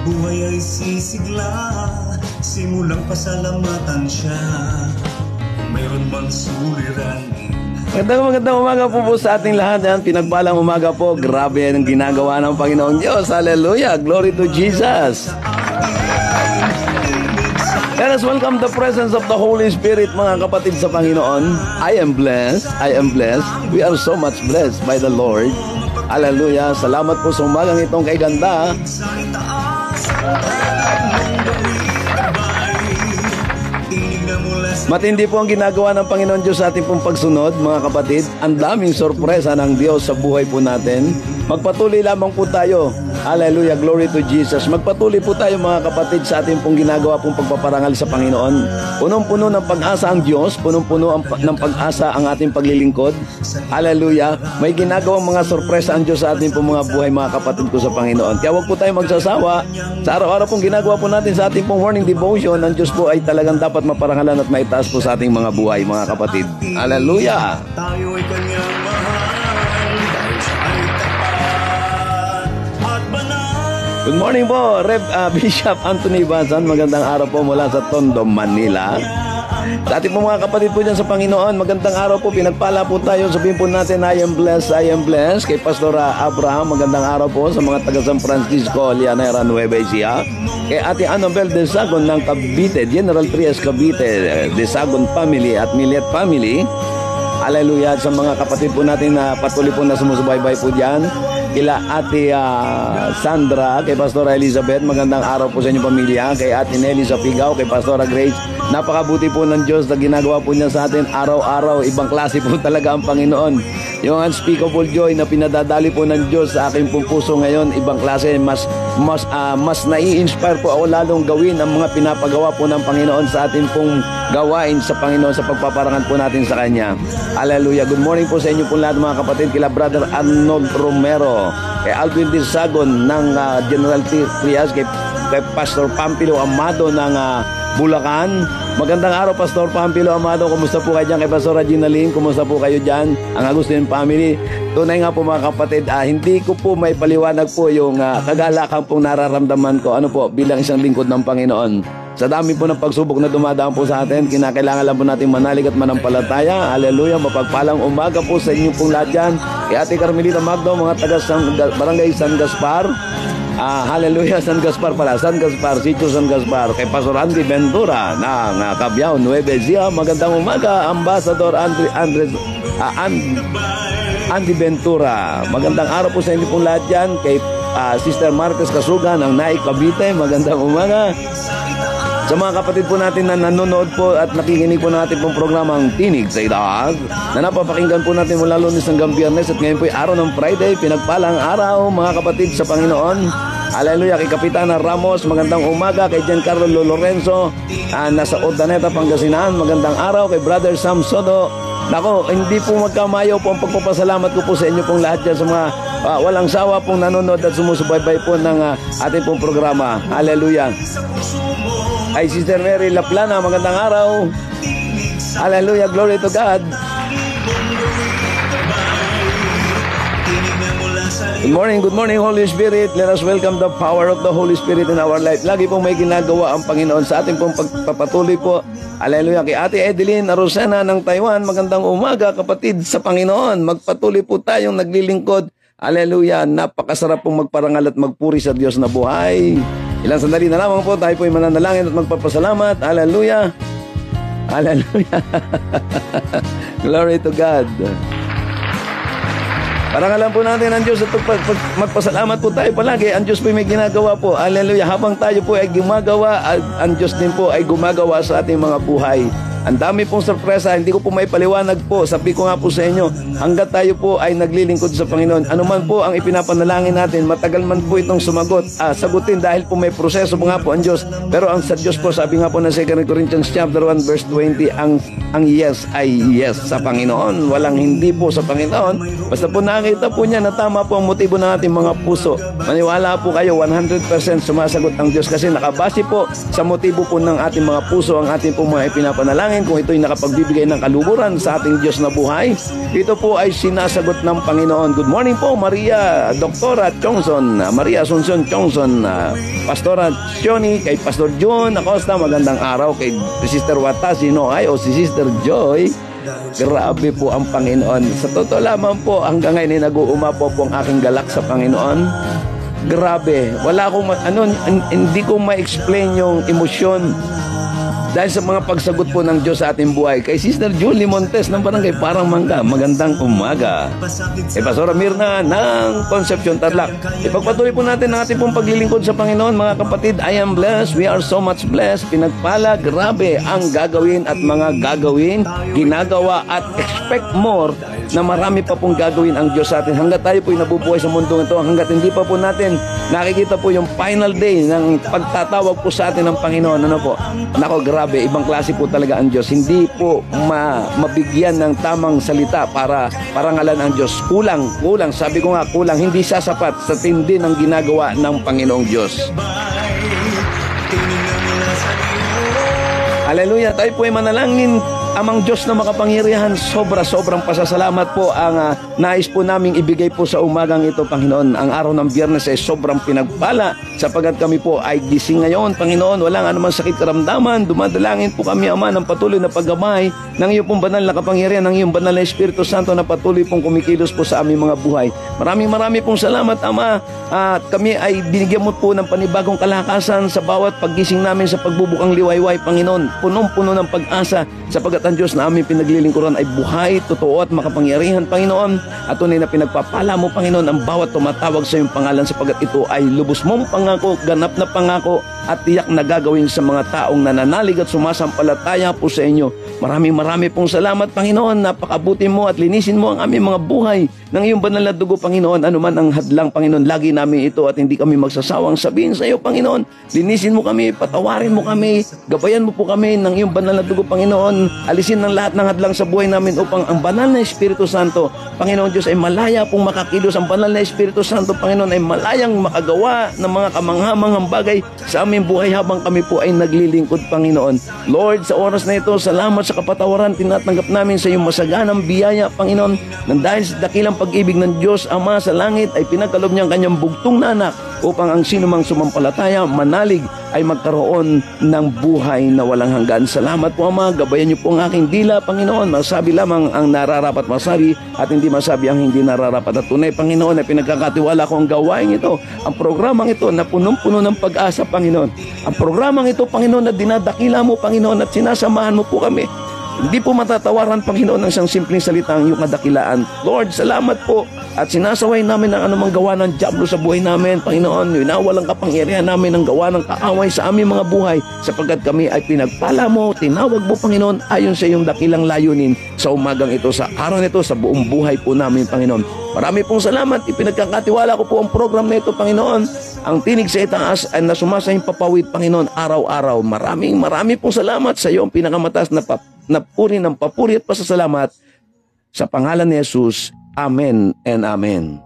buhay ay sisigla, simulang pasalamatan siya, mayroon mang suliranin. Magandang umaga po sa ating lahat. Yan, pinagpalang umaga po. Grabe yan ang ginagawa ng Panginoong Diyos. Hallelujah. Glory to Jesus. Let us welcome the presence of the Holy Spirit, mga kapatid sa Panginoon. I am blessed. I am blessed. We are so much blessed by the Lord. Hallelujah. Salamat po sa umagang itong kay ganda. Matindi po ang ginagawa ng Panginoon Diyos sa ating pong pagsunod, mga kapatid. Ang daming sorpresa ng Diyos sa buhay po natin. Magpatuloy lamang po tayo. Hallelujah, glory to Jesus. Magpatuloy po tayo, mga kapatid, sa ating pong ginagawa pong pagpaparangal sa Panginoon. Punong-puno ng pag-asa ang Diyos, punong-puno ng pag-asa ang ating paglilingkod. Hallelujah. May ginagawang mga sorpresa ang Diyos sa ating pong mga buhay, mga kapatid ko sa Panginoon. Kaya huwag po tayo magsasawa. Sa araw-araw pong ginagawa po natin sa ating pong morning devotion, ang Diyos po ay talagang dapat maparangalan at maitaas po sa ating mga buhay, mga kapatid. Hallelujah. Tayo ay kanyang mahal, dahil siya ay tapat at banal. Good morning po, Bishop Anthony Bazan. Magandang araw po mula sa Tondo, Manila. Sa ating po mga kapatid po dyan sa Panginoon, magandang araw po, pinagpala po tayo. Sabihin po natin, I am blessed, I am blessed. Kay Pastor Abraham, magandang araw po sa mga taga San Francisco, Lianera, Nueva Ecija. Kay Ate Annabel Desagon ng Cavite, General Trias Cavite, Desagon family at Millet family. Hallelujah. Sa mga kapatid po natin na patuloy po na sumusubaybay po dyan. Kila Ate Sandra, kay Pastora Elizabeth, magandang araw po sa inyong pamilya. Kay Ate Nelly sa Pigaw, kay Pastora Grace, napakabuti po ng Diyos na ginagawa po niya sa atin araw-araw. Ibang klase po talaga ang Panginoon. Yung unspeakable joy na pinadadali po ng Diyos sa aking pong puso ngayon, ibang klase. Mas nai-inspire po ako lalong gawin ang mga pinapagawa po ng Panginoon sa ating pong gawain sa Panginoon sa pagpaparangan po natin sa Kanya. Hallelujah. Good morning po sa inyo po lahat, mga kapatid. Kila Brother Arnold Romero, kay Alvin Desagon ng General Trias, kay Pastor Pampilo Amado ng Bulacan. Magandang araw, Pastor Pampilo Amado. Kumusta po kayo dyan? Kay Pastor Regina Ling, kumusta po kayo dyan? Ang Agustin family. Tunay nga po, mga kapatid, hindi ko po may paliwanag po yung kagalakan pong nararamdaman ko. Ano po, bilang isang lingkod ng Panginoon. Sa dami po ng pagsubok na dumadaan po sa atin, kinakailangan lang po natin manalig at manampalataya. Hallelujah. Mapagpalang umaga po sa inyo pong lahat dyan. Kay Ate Carmelita Magdo, mga taga Barangay San Gaspar. Hallelujah, San Gaspar pala. San Gaspar, Sitio San Gaspar. Kay Pastor Andy Ventura ng Cabiao, Nueva Ecija. Magandang umaga, Ambassador Andy Ventura. Magandang araw po sa inyo pong lahat dyan. Kay Sister Marcos Kasugan ng Naik Cavite. Magandang umaga. Sa mga kapatid po natin na nanonood po at nakikinig po natin pong programang Tinig sa Idaag, na napapakinggan po natin mula Lunes hanggang Biyernes, at ngayon po ay araw ng Friday, pinagpalang araw, mga kapatid sa Panginoon. Hallelujah. Kay Kapitana Ramos, magandang umaga. Kay Giancarlo Lorenzo, nasa Urdaneta, Pangasinan, magandang araw. Kay Brother Sam Soto. Nako, hindi po magkamayo po ang pagpapasalamat ko po sa inyo pong lahat dyan sa mga walang sawa pong nanonood at sumusubaybay po ng ating pong programa. Hallelujah. Ay, Sister Mary Laplana, magandang araw. Hallelujah, glory to God. Good morning, Holy Spirit. Let us welcome the power of the Holy Spirit in our life. Lagi pong may ginagawa ang Panginoon sa ating pong pagpapatuloy po. Hallelujah. Kay Ate Edeline Arosena ng Taiwan, magandang umaga, kapatid sa Panginoon. Magpatuloy po tayong naglilingkod. Hallelujah. Napakasarap pong magparangal at magpuri sa Diyos na buhay. Ilang sandali na lamang po, tayo po ay mananalangin at magpapasalamat. Hallelujah. Hallelujah. Glory to God. Parangalan po natin ang Diyos at magpasalamat po tayo palagi. Ang Diyos po may ginagawa po. Hallelujah. Habang tayo po ay gumagawa, ang Diyos din po ay gumagawa sa ating mga buhay. Ang dami pong sorpresa, hindi ko po may paliwanag po. Sabi ko nga po sa inyo, hanggat tayo po ay naglilingkod sa Panginoon, anuman po ang ipinapanalangin natin, matagal man po itong sagutin dahil po may proseso po nga po ang Diyos. Pero ang sa Diyos po, sabi nga po ng 2 Corinthians chapter 1 verse 20, ang yes ay yes sa Panginoon. Walang hindi po sa Panginoon. Basta po nakita po niya na tama po ang motibo ng ating mga puso. Maniwala po kayo, 100% sumasagot ang Diyos kasi nakabase po sa motibo po ng ating mga puso ang ating po mga ipinapanalangin. panalangin, kung ito'y nakapagbibigay ng kaluburan sa ating Diyos na buhay, ito po ay sinasagot ng Panginoon. Good morning po, Maria Doktora Chongson, Maria Asuncion Chongson, Pastora Sioni, kay Pastor John Acosta, magandang araw, kay Sister Watasi Noay o si Sister Joy. Grabe po ang Panginoon. Sa totoo lamang po, hanggang ngayon ay nag-uuma po ang aking galak sa Panginoon. Grabe. Wala akong, hindi ko ma-explain yung emosyon dahil sa mga pagsagot po ng Diyos sa ating buhay. Kay Sister Julie Montes ng Barangay Parang Mangga, magandang umaga. Kay Pastora Mirna ng Concepcion Tarlac. Ipagpatuloy po natin ang ating pong paglilingkod sa Panginoon, mga kapatid. I am blessed. We are so much blessed. Pinagpala, grabe ang gagawin at mga gagawin, ginagawa at expect more na marami pa pong gagawin ang Diyos sa atin. Hanggat tayo po'y nabubuhay sa mundo ito, hanggat hindi pa po natin nakikita po yung final day ng pagtatawag po sa atin ng Panginoon. Ano po? Nako, grabe, ibang klase po talaga ang Diyos. Hindi po mabigyan ng tamang salita para parangalan ang Diyos. Kulang. Sabi ko nga, kulang. Hindi sasapat sa tindi ng ginagawa ng Panginoong Diyos. Hallelujah. Tayo po ay manalangin. Amang Diyos na makapangyarihan, sobrang pasasalamat po ang nais po naming ibigay po sa umagang ito, Panginoon. Ang araw ng Biyernes ay sobrang pinagpala sapagat kami po ay gising ngayon, Panginoon. Walang anumang sakit karamdaman. Dumadalangin po kami, Ama, ng patuloy na paggamay ng iyong pong banal na kapangyarihan, ng iyong banal na Espiritu Santo na patuloy pong kumikilos po sa aming mga buhay. Maraming pong salamat, Ama. At kami ay binigyan mo po ng panibagong kalakasan sa bawat paggising namin sa pagbubukang liwayway, Panginoon. Punong-puno ng pag-asa sapagat ang Diyos na aming pinaglilingkuran ay buhay, totoo at makapangyarihan, Panginoon. At tunay na pinagpapala mo, Panginoon, ang bawat tumatawag sa iyong pangalan sapagat ito ay lubos mong pangako, ganap na pangako at tiyak na gagawin sa mga taong nananalig at sumasampalataya po sa inyo. Marami pong salamat, Panginoon. Napakabuti mo at linisin mo ang aming mga buhay ng iyong banal na dugo, Panginoon. Ano man ang hadlang, Panginoon, lagi namin ito at hindi kami magsasawang sabihin sa iyo, Panginoon. Linisin mo kami, patawarin mo kami, gabayan mo po kami ng iyong banal na dugo, Panginoon. Alisin ng lahat ng hadlang sa buhay namin upang ang banal na Espiritu Santo, Panginoon Diyos, ay malaya pong makakilos. Ang banal na Espiritu Santo, Panginoon, ay malayang makagawa ng mga kamanghamanghang bagay sa aming buhay habang kami po ay naglilingkod, Panginoon. Lord, sa oras na ito, salamat sa kapatawaran tinatanggap namin sa iyong masaganang biyaya, Panginoon, nang dahil sa dakilang pag-ibig ng Diyos Ama sa langit ay pinagkaloob niya ang kanyang bugtong na anak upang ang sinumang sumampalataya, manalig, ay magkaroon ng buhay na walang hanggan. Salamat po, Ama. Gabayan niyo po ang aking dila, Panginoon. Masabi lamang ang nararapat masabi at hindi masabi ang hindi nararapat at tunay, Panginoon, ay pinagkakatiwala ko ang gawain ito, ang programang ito na punong-puno ng pag-asa, Panginoon. Ang programang ito, Panginoon, na dinadakila mo, Panginoon, at sinasamahan mo po kami. Hindi po matatawaran, Panginoon, ng isang simpleng salita ang iyong kadakilaan. Lord, salamat po at sinasaway namin ang anumang gawa ng dyablo sa buhay namin, Panginoon. Winawalang kapangyarihan namin ang gawa ng kaaway sa aming mga buhay sapagkat kami ay pinagpala mo, tinawag mo, Panginoon, ayon sa iyong dakilang layunin sa umagang ito, sa araw nito, sa buong buhay po namin, Panginoon. Marami pong salamat. Ipinagkakatiwala ko po ang program na ito, Panginoon. Ang tinig sa itaas ay nasumasahing papawid, Panginoon, araw-araw. Marami pong salamat sa iyo, ang pinakamataas na puri ng papuri at pasasalamat sa pangalan ni Jesus. Amen and Amen.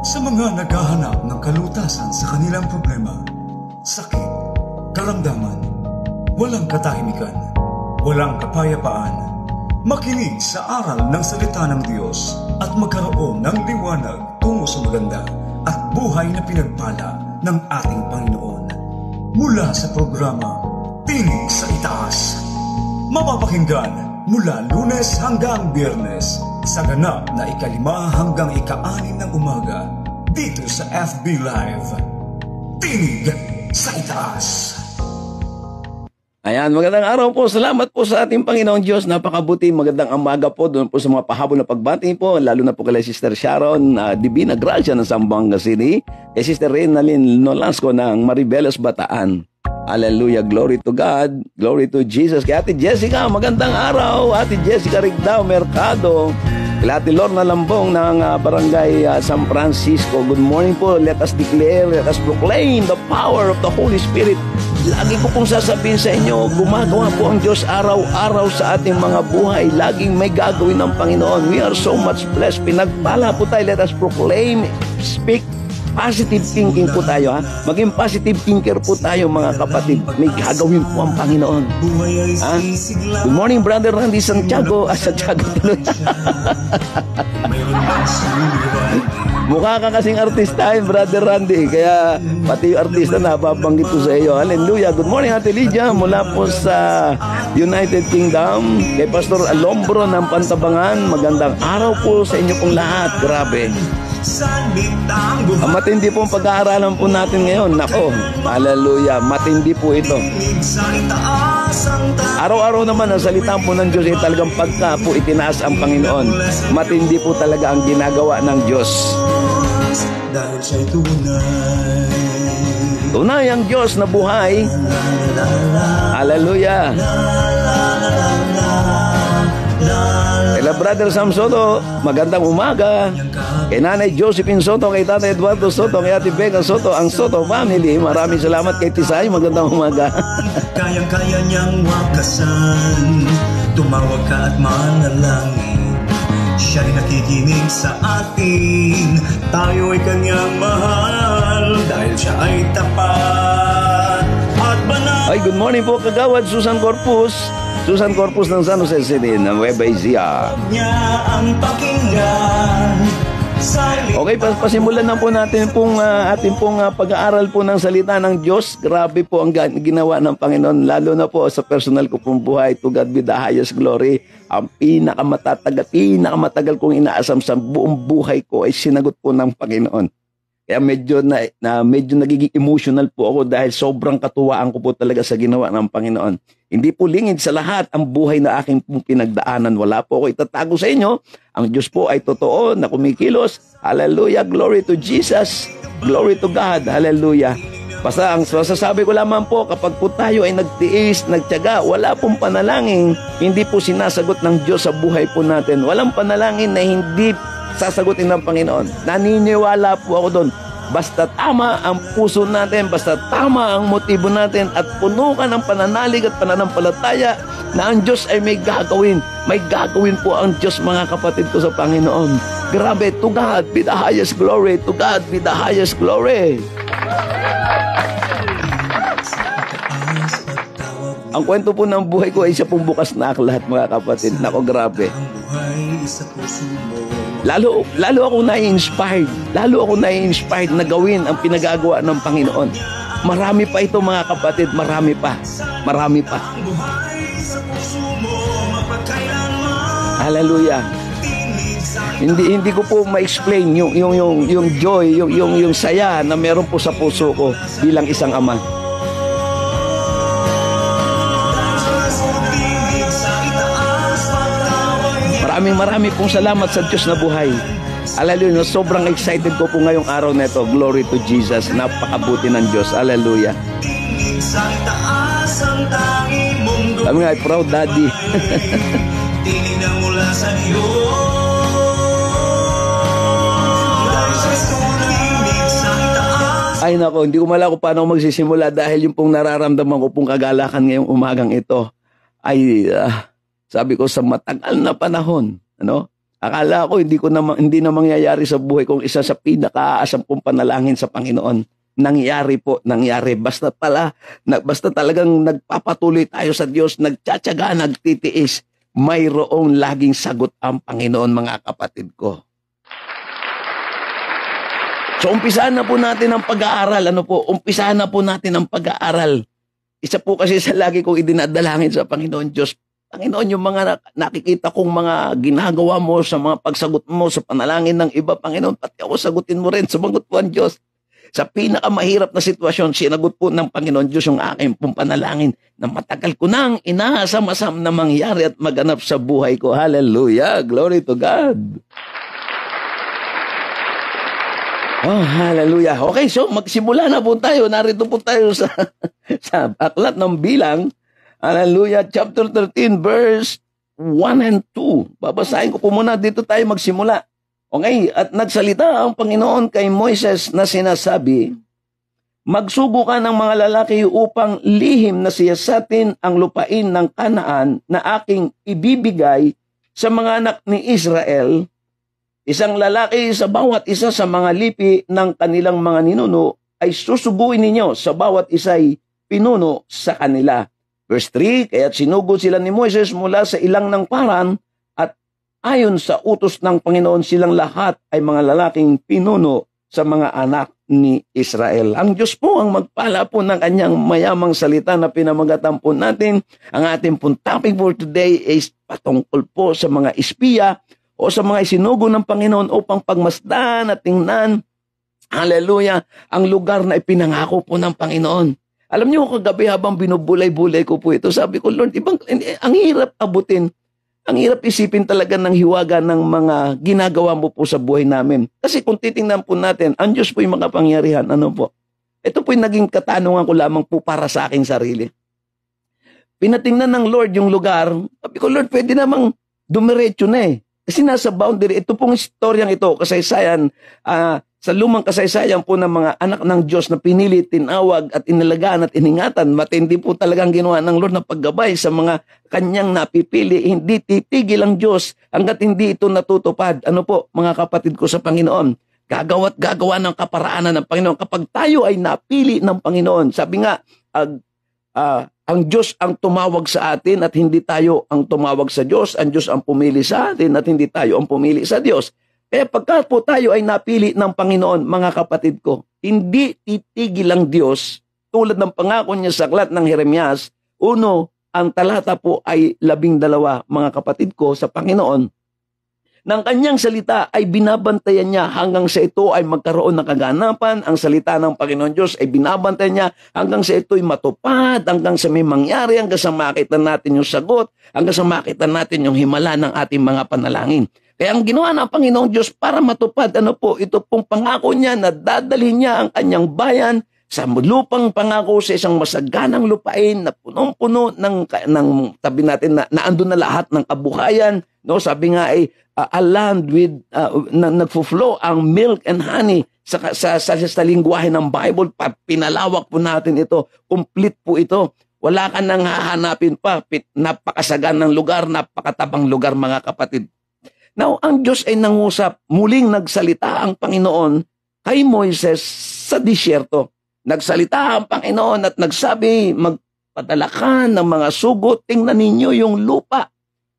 Sa mga naghahanap ng kalutasan sa kanilang problema, sakit, karamdaman, walang katahimikan, walang kapayapaan, makinig sa aral ng salita ng Diyos at magkaroon ng liwanag tungo sa maganda at buhay na pinagpala ng ating Panginoon. Mula sa programa Tinig sa Itaas, mapapakinggan mula Lunes hanggang Biyernes sa ganap na 5 hanggang 6 ng umaga dito sa FB Live. Tinig sa Itaas. Ayan, magandang araw po. Salamat po sa ating Panginoong Diyos. Napakabuti, magandang umaga po doon po sa mga pahabol na pagbati po, lalo na po kay Sister Sharon Divina Gracia ng Zamboanga City, kay Sister Reynalyn Nolasco ng Maribeles, Bataan. Hallelujah, glory to God, glory to Jesus. Kay Ate Jessica, magandang araw. Ate Jessica Rigdao Mercado, kay Ate Lorna Lambong ng Barangay San Francisco. Good morning po. Let us declare, let us proclaim the power of the Holy Spirit. Lagi ko pong sasabihin sa inyo, gumagawa po ang Diyos araw-araw sa ating mga buhay. Laging may gagawin ng Panginoon. We are so much blessed. Pinagpala po tayo. Let us proclaim, speak positive thinking po tayo, ha? Maging positive thinker po tayo, mga kapatid. May gagawin po ang Panginoon. Ha? Good morning, Brother Randy Santiago. Santiago tuloy. Mukha ka kasing artista, Brother Randy. Kaya pati yung artista na babanggit ko sa iyo. Hallelujah. Good morning, Ate Lydia. Mula po sa United Kingdom. Kay Pastor Alombro ng Pantabangan. Magandang araw po sa inyo pong lahat. Grabe. Matindi po ang pag-aaralan po natin ngayon. Nako, hallelujah. Matindi po ito. Araw-araw naman ang salita po ng Diyos ay talagang pagka po itinaas ang Panginoon. Matindi po talaga ang ginagawa ng Diyos. Dahil siya'y tunay. Tunay ang Diyos na buhay. Hallelujah. Kay Brother Sam Soto, magandang umaga. Kay Nanay Josephine Soto, kay Tatay Eduardo Soto, kay Ate Becca Soto, ang Soto family. Maraming salamat kay Tisay, magandang umaga. Kayang-kaya niyang wakasan, tumawag ka at manalangin. Siya rin nakikinig sa atin, tayo ay kanyang mahal, dahil siya ay tapat at banal. Ay, good morning po, Kagawad Susan Corpus. Susan Corpus ng San Jose City, ng Nueva Ecija. Okay, pasimulan na po natin pong ating pong pag-aaral po ng salita ng Diyos. Grabe po ang ginawa ng Panginoon, lalo na po sa personal ko pong buhay. To God be the highest glory. Ang pinakamatagal kong inaasam sa buong buhay ko ay sinagot po ng Panginoon. Kaya medyo nagiging emotional po ako dahil sobrang katuwaan ko po talaga sa ginawa ng Panginoon. Hindi po lingid sa lahat ang buhay na aking pong pinagdaanan. Wala po ako itatago sa inyo. Ang Diyos po ay totoo na kumikilos. Hallelujah, glory to Jesus. Glory to God. Hallelujah. Basta ang masasabi ko lamang po, kapag po tayo ay nagtiis, nagtiyaga, wala pong panalangin, hindi po sinasagot ng Diyos sa buhay po natin. Walang panalangin na hindi sasagutin ng Panginoon. Naniniwala po ako doon. Basta tama ang puso natin, basta tama ang motibo natin at puno ka ng pananalig at pananampalataya na ang Diyos ay may gagawin. May gagawin po ang Diyos, mga kapatid ko sa Panginoon. Grabe, to God be the highest glory. To God be the highest glory. Ang kwento po ng buhay ko ay isa pong bukas na aklat, mga kapatid. Nako, grabe. Lalo ako na-inspired. Lalo ako na-inspired na gawin ang pinagagawa ng Panginoon. Marami pa ito, mga kapatid. Marami pa. Marami pa. Hallelujah. Hindi ko po ma-explain yung joy, yung saya na meron po sa puso ko bilang isang ama. Maraming pong salamat sa Diyos na buhay. Hallelujah. Sobrang excited ko po ngayong araw na ito. Glory to Jesus. Napakabuti ng Diyos. Hallelujah. Sabi nga, proud daddy. Ay nako, hindi ko malako paano magsisimula dahil yung pong nararamdaman ko pong kagalakan ngayong umagang ito ay sabi ko sa matagal na panahon, akala ko hindi na mangyayari sa buhay kong isa sa pinakaasam kong panalangin sa Panginoon. Nangyari po. Basta talagang nagpapatuloy tayo sa Diyos, nagtsatsaga, nagtitiis, mayroong laging sagot ang Panginoon, mga kapatid ko. So umpisahan na po natin ang pag-aaral. Umpisahan na po natin ang pag-aaral. Isa po kasi sa lagi kong idinadalangin sa Panginoon Diyos, Panginoon, yung mga nakikita kong mga ginagawa mo sa mga pagsagot mo sa panalangin ng iba, Panginoon, pati ako sagutin mo rin. Sumagot po ang Diyos. Sa pinakamahirap na sitwasyon, sinagot po ng Panginoon Diyos yung aking pong panalangin na matagal ko nang inaasam-asam na mangyari at maganap sa buhay ko. Hallelujah! Glory to God! Oh, hallelujah. Okay, so magsimula na po tayo. Narito po tayo sa aklat ng Bilang. Hallelujah, chapter 13, verse 1 and 2. Babasahin ko po muna, dito tayo magsimula. Okay, at nagsalita ang Panginoon kay Moises na sinasabi, magsugo ka ng mga lalaki upang lihim na siyasatin ang lupain ng Kanaan na aking ibibigay sa mga anak ni Israel. isang lalaki sa bawat isa sa mga lipi ng kanilang mga ninuno ay susuguin ninyo sa bawat isa'y pinuno sa kanila. Verse 3, kaya't sinugo sila ni Moises mula sa ilang ng paran at ayon sa utos ng Panginoon silang lahat ay mga lalaking pinuno sa mga anak ni Israel. Ang Diyos po ang magpala po ng kanyang mayamang salita na pinamagatan po natin. Ang ating pong topic for today is patungkol po sa mga espiya o sa mga isinugo ng Panginoon upang pagmasdan at tingnan, hallelujah, ang lugar na ipinangako po ng Panginoon. Alam niyo, kagabi habang binubulay-bulay ko po ito, sabi ko, Lord, ang hirap abutin, ang hirap isipin talaga ng hiwaga ng mga ginagawa mo po sa buhay namin. Kasi kung titingnan po natin, ang Diyos po yung makapangyarihan. Ano po? Ito po yung naging katanungan ko lamang po para sa aking sarili. Pinatingnan ng Lord yung lugar. Sabi ko, Lord, pwede namang dumiretso na eh. Kasi nasa boundary, ito pong istoryang ito, kasaysayan, sa lumang kasaysayan po ng mga anak ng Diyos na pinili, tinawag at inalagaan at iningatan. Matindi po talagang ginawa ng Lord na paggabay sa mga kanyang napipili. Hindi titigil ang Diyos hanggat hindi ito natutupad. Ano po, mga kapatid ko sa Panginoon? Gagawa't gagawa ng kaparaanan ng Panginoon kapag tayo ay napili ng Panginoon. Sabi nga, ang Diyos ang tumawag sa atin at hindi tayo ang tumawag sa Diyos. Ang Diyos ang pumili sa atin at hindi tayo ang pumili sa Diyos. Kaya pagka po tayo ay napili ng Panginoon, mga kapatid ko, hindi titigil ang Diyos tulad ng pangako niya sa aklat ng Jeremias. Uno, ang talata po ay 12, mga kapatid ko, sa Panginoon. Ng kanyang salita ay binabantayan niya hanggang sa ito ay magkaroon ng kaganapan. Ang salita ng Panginoon Diyos ay binabantayan niya hanggang sa ito ay matupad, hanggang sa may mangyari, hanggang sa makita natin yung sagot, hanggang sa makita natin yung himala ng ating mga panalangin. Kaya ang ginawa ng Panginoong Diyos para matupad, ito pong pangako niya na dadalhin niya ang kanyang bayan sa lupang pangako sa isang masaganang lupain na punong-puno ng tabi natin na andun na lahat ng kabuhayan. No? Sabi nga ay a land with, nagfuflow ang milk and honey sa lingwahe ng Bible. Pinalawak po natin ito. Complete po ito. Wala ka nang hahanapin pa. Napakasagan ng lugar, napakatabang lugar, mga kapatid. Now, ang Diyos ay nangusap, muling nagsalita ang Panginoon kay Moises sa disyerto. Nagsalita ang Panginoon at nagsabi, magpadala ka ng mga sugot, tingnan ninyo yung lupa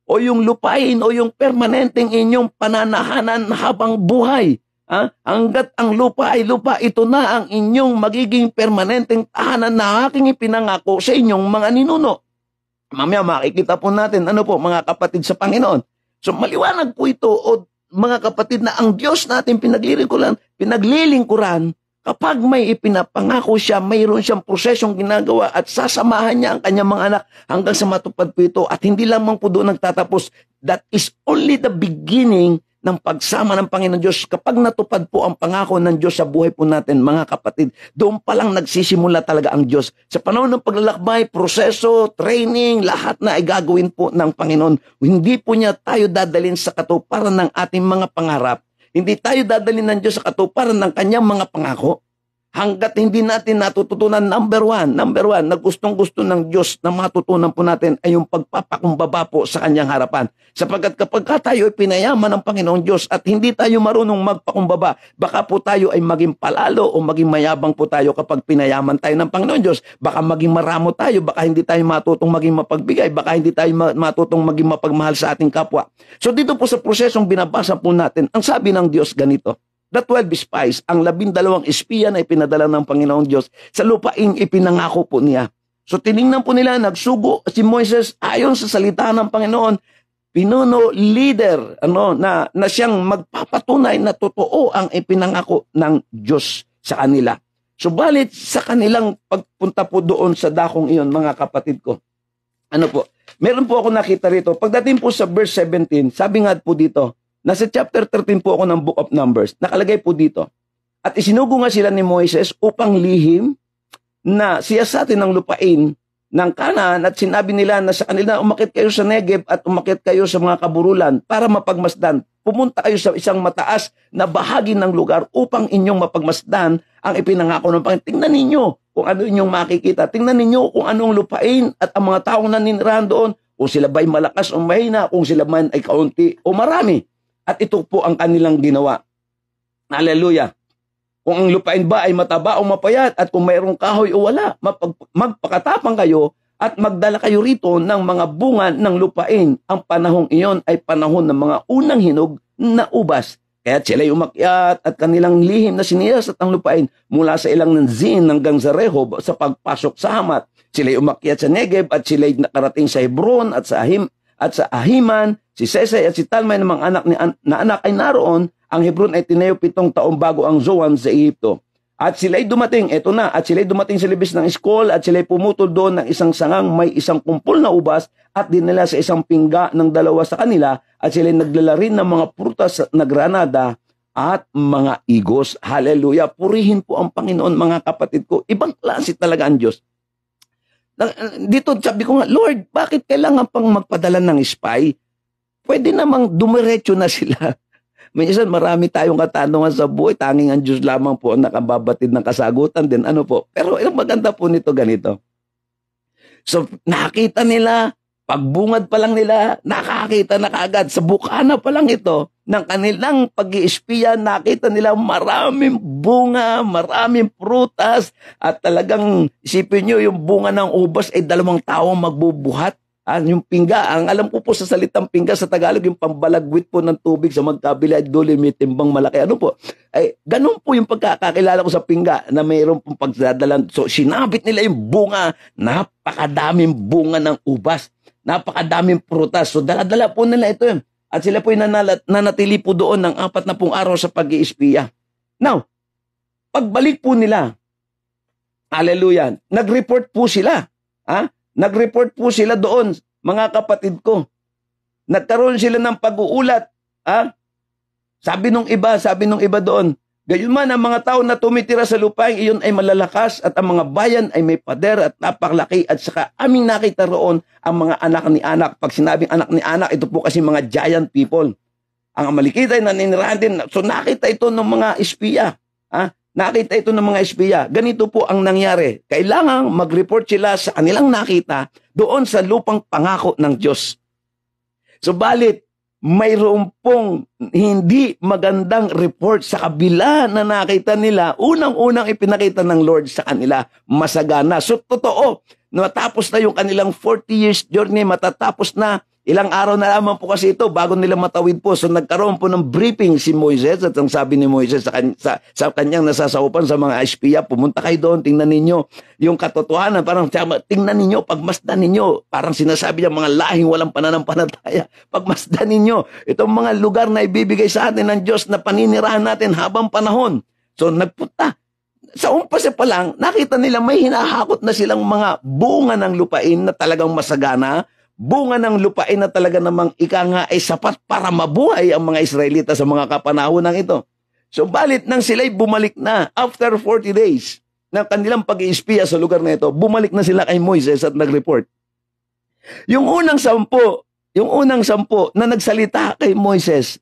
o yung lupain o yung permanenteng inyong pananahanan habang buhay. Hanggat ang lupa ay lupa, ito na ang inyong magiging permanenteng tahanan na aking ipinangako sa inyong mga ninuno. Mamaya makikita po natin, mga kapatid sa Panginoon. So maliwanag po ito, o mga kapatid, na ang Diyos natin pinaglilingkuran, kapag may ipinapangako siya, mayroon siyang prosesong ginagawa at sasamahan niya ang kanyang mga anak hanggang sa matupad po ito. At hindi lamang po doon nagtatapos. That is only the beginning ng pagsama ng Panginoon Diyos. Kapag natupad po ang pangako ng Diyos sa buhay po natin, mga kapatid, doon pa lang nagsisimula talaga ang Diyos. Sa panahon ng paglalakbay, proseso, training, lahat na ay gagawin po ng Panginoon. Hindi po niya tayo dadalhin sa katuparan ng ating mga pangarap. Hindi tayo dadalhin ng Diyos sa katuparan ng kanyang mga pangako. Hanggat hindi natin natututunan, number one, na gustong-gusto ng Diyos na matutunan po natin ay yung pagpapakumbaba po sa kanyang harapan. Sapagkat kapag tayo ay pinayaman ng Panginoong Diyos at hindi tayo marunong magpakumbaba, baka po tayo ay maging palalo o maging mayabang po tayo kapag pinayaman tayo ng Panginoong Diyos. Baka maging maramo tayo, baka hindi tayo matutong maging mapagbigay, baka hindi tayo matutong maging mapagmahal sa ating kapwa. So dito po sa prosesong binabasa po natin, ang sabi ng Diyos ganito, the 12 spies, ang 12 espiya na ipinadala ng Panginoong Diyos, sa lupain ipinangako po niya. So tiningnan po nila, nagsugo si Moises ayon sa salita ng Panginoon, pinuno leader, na siyang magpapatunay na totoo ang ipinangako ng Diyos sa kanila. Subalit sa kanilang pagpunta po doon sa dakong iyon, mga kapatid ko, meron po ako nakita rito, pagdating po sa verse 17, sabi nga po dito, nasa chapter 13 po ako ng Book of Numbers. Nakalagay po dito. At isinugo nga sila ni Moises upang lihim na siyasatin ng lupain ng Kanaan at sinabi nila na sa kanila, umakit kayo sa Negev at umakit kayo sa mga kaburulan para mapagmasdan. Pumunta kayo sa isang mataas na bahagi ng lugar upang inyong mapagmasdan ang ipinangako ng Panginoon. Tingnan ninyo kung ano inyong makikita. Tingnan ninyo kung anong lupain at ang mga taong naninirahan doon, kung sila ba'y malakas o mahina, kung sila man ay kaunti o marami. At ito po ang kanilang ginawa. Hallelujah. Kung ang lupain ba ay mataba o mapayat at kung mayroong kahoy o wala, magpakatapang kayo at magdala kayo rito ng mga bunga ng lupain. Ang panahong iyon ay panahon ng mga unang hinog na ubas. Kaya sila'y umakyat at kanilang lihim na siniyasat ang lupain mula sa ilang ng Zin hanggang sa Rehob sa pagpasok sa Hamat. Sila'y umakyat sa Negev at sila'y nakarating sa Hebron at sa Ahiman. Si Sesay at si Talmay ng mga anak ay naroon. Ang Hebron ay tinayo 7 taon bago ang Zoan sa Ehipto. At sila'y dumating, sila'y dumating sa libis ng Eskol at sila'y pumutol doon ng isang sangang may isang kumpol na ubas at dinala sa isang pingga ng 2 sa kanila at sila'y naglala rin ng mga prutas na granada at mga igos. Hallelujah! Purihin po ang Panginoon, mga kapatid ko. Ibang klase talaga ang Diyos. Dito sabi ko nga, Lord, bakit kailangan pang magpadala ng spy? Pwede namang dumiretso na sila. Minsan marami tayong katanungan sa buhay, tanging ang Diyos lamang po ang nakababatid ng kasagutan din. Ano po? Pero ang maganda po nito ganito. So nakita nila, pagbungad pa lang nila, nakakita na kaagad. Sa bukana pa lang ito, ng kanilang pag-iispiya, nakita nila maraming bunga, maraming prutas, at talagang isipin nyo, yung bunga ng ubas ay 2 tao magbubuhat. Yung pingga, ang alam ko po sa salitang pingga sa Tagalog, yung pambalagwit po ng tubig sa magkabila at dulo may timbang malaki. Ano po? Ay, ganun po yung pagkakakilala ko sa pingga na mayroon pong pagdadalan. So, sinabit nila yung bunga. Napakadaming bunga ng ubas. Napakadaming prutas. So, dala-dala po nila ito yun. At sila po yung nanatili po doon ng 40 araw sa pag-iispiya. Now, pagbalik po nila, hallelujah, nag-report po sila. Nag-report po sila doon, mga kapatid ko. Nagkaroon sila ng pag-uulat. Sabi nung iba doon, gayunman ang mga tao na tumitira sa lupain, iyon ay malalakas at ang mga bayan ay may pader at napakalaki at saka aming nakita roon ang mga anak ni anak. Pag sinabing anak ni anak, ito po kasi mga giant people. Ang malikita ay naninirahan din. So nakita ito ng mga espiya. Nakita ito ng mga espiya. Ganito po ang nangyari. Kailangang mag-report sila sa kanilang nakita doon sa lupang pangako ng Diyos. Subalit, mayroon pong hindi magandang report sa kabila na nakita nila. Unang-unang ipinakita ng Lord sa kanila, masagana. So, totoo, matapos na yung kanilang 40 years journey, matatapos na. Ilang araw na lamang po kasi ito bago nila matawid po. So nagkaroon po ng briefing si Moises at ang sabi ni Moises sa kanyang nasasaupan sa mga espiya, pumunta kayo doon, tingnan ninyo yung katotohanan. Parang tingnan ninyo, pagmasdan ninyo. Parang sinasabi niya mga lahing walang pananampalataya. Pagmasdan ninyo itong mga lugar na ibibigay sa atin ng Diyos na paninirahan natin habang panahon. So nagpunta. Sa umpasa pa lang, nakita nila may hinahakot na silang mga bunga ng lupain na talagang masagana. Bunga ng lupain na talaga namang ika nga ay sapat para mabuhay ang mga Israelita sa mga kapanahonan ito. So balit nang sila'y bumalik na after 40 days ng kanilang pag-iispiya sa lugar na ito, bumalik na sila kay Moises at nag-report. Yung unang 10 na nagsalita kay Moises,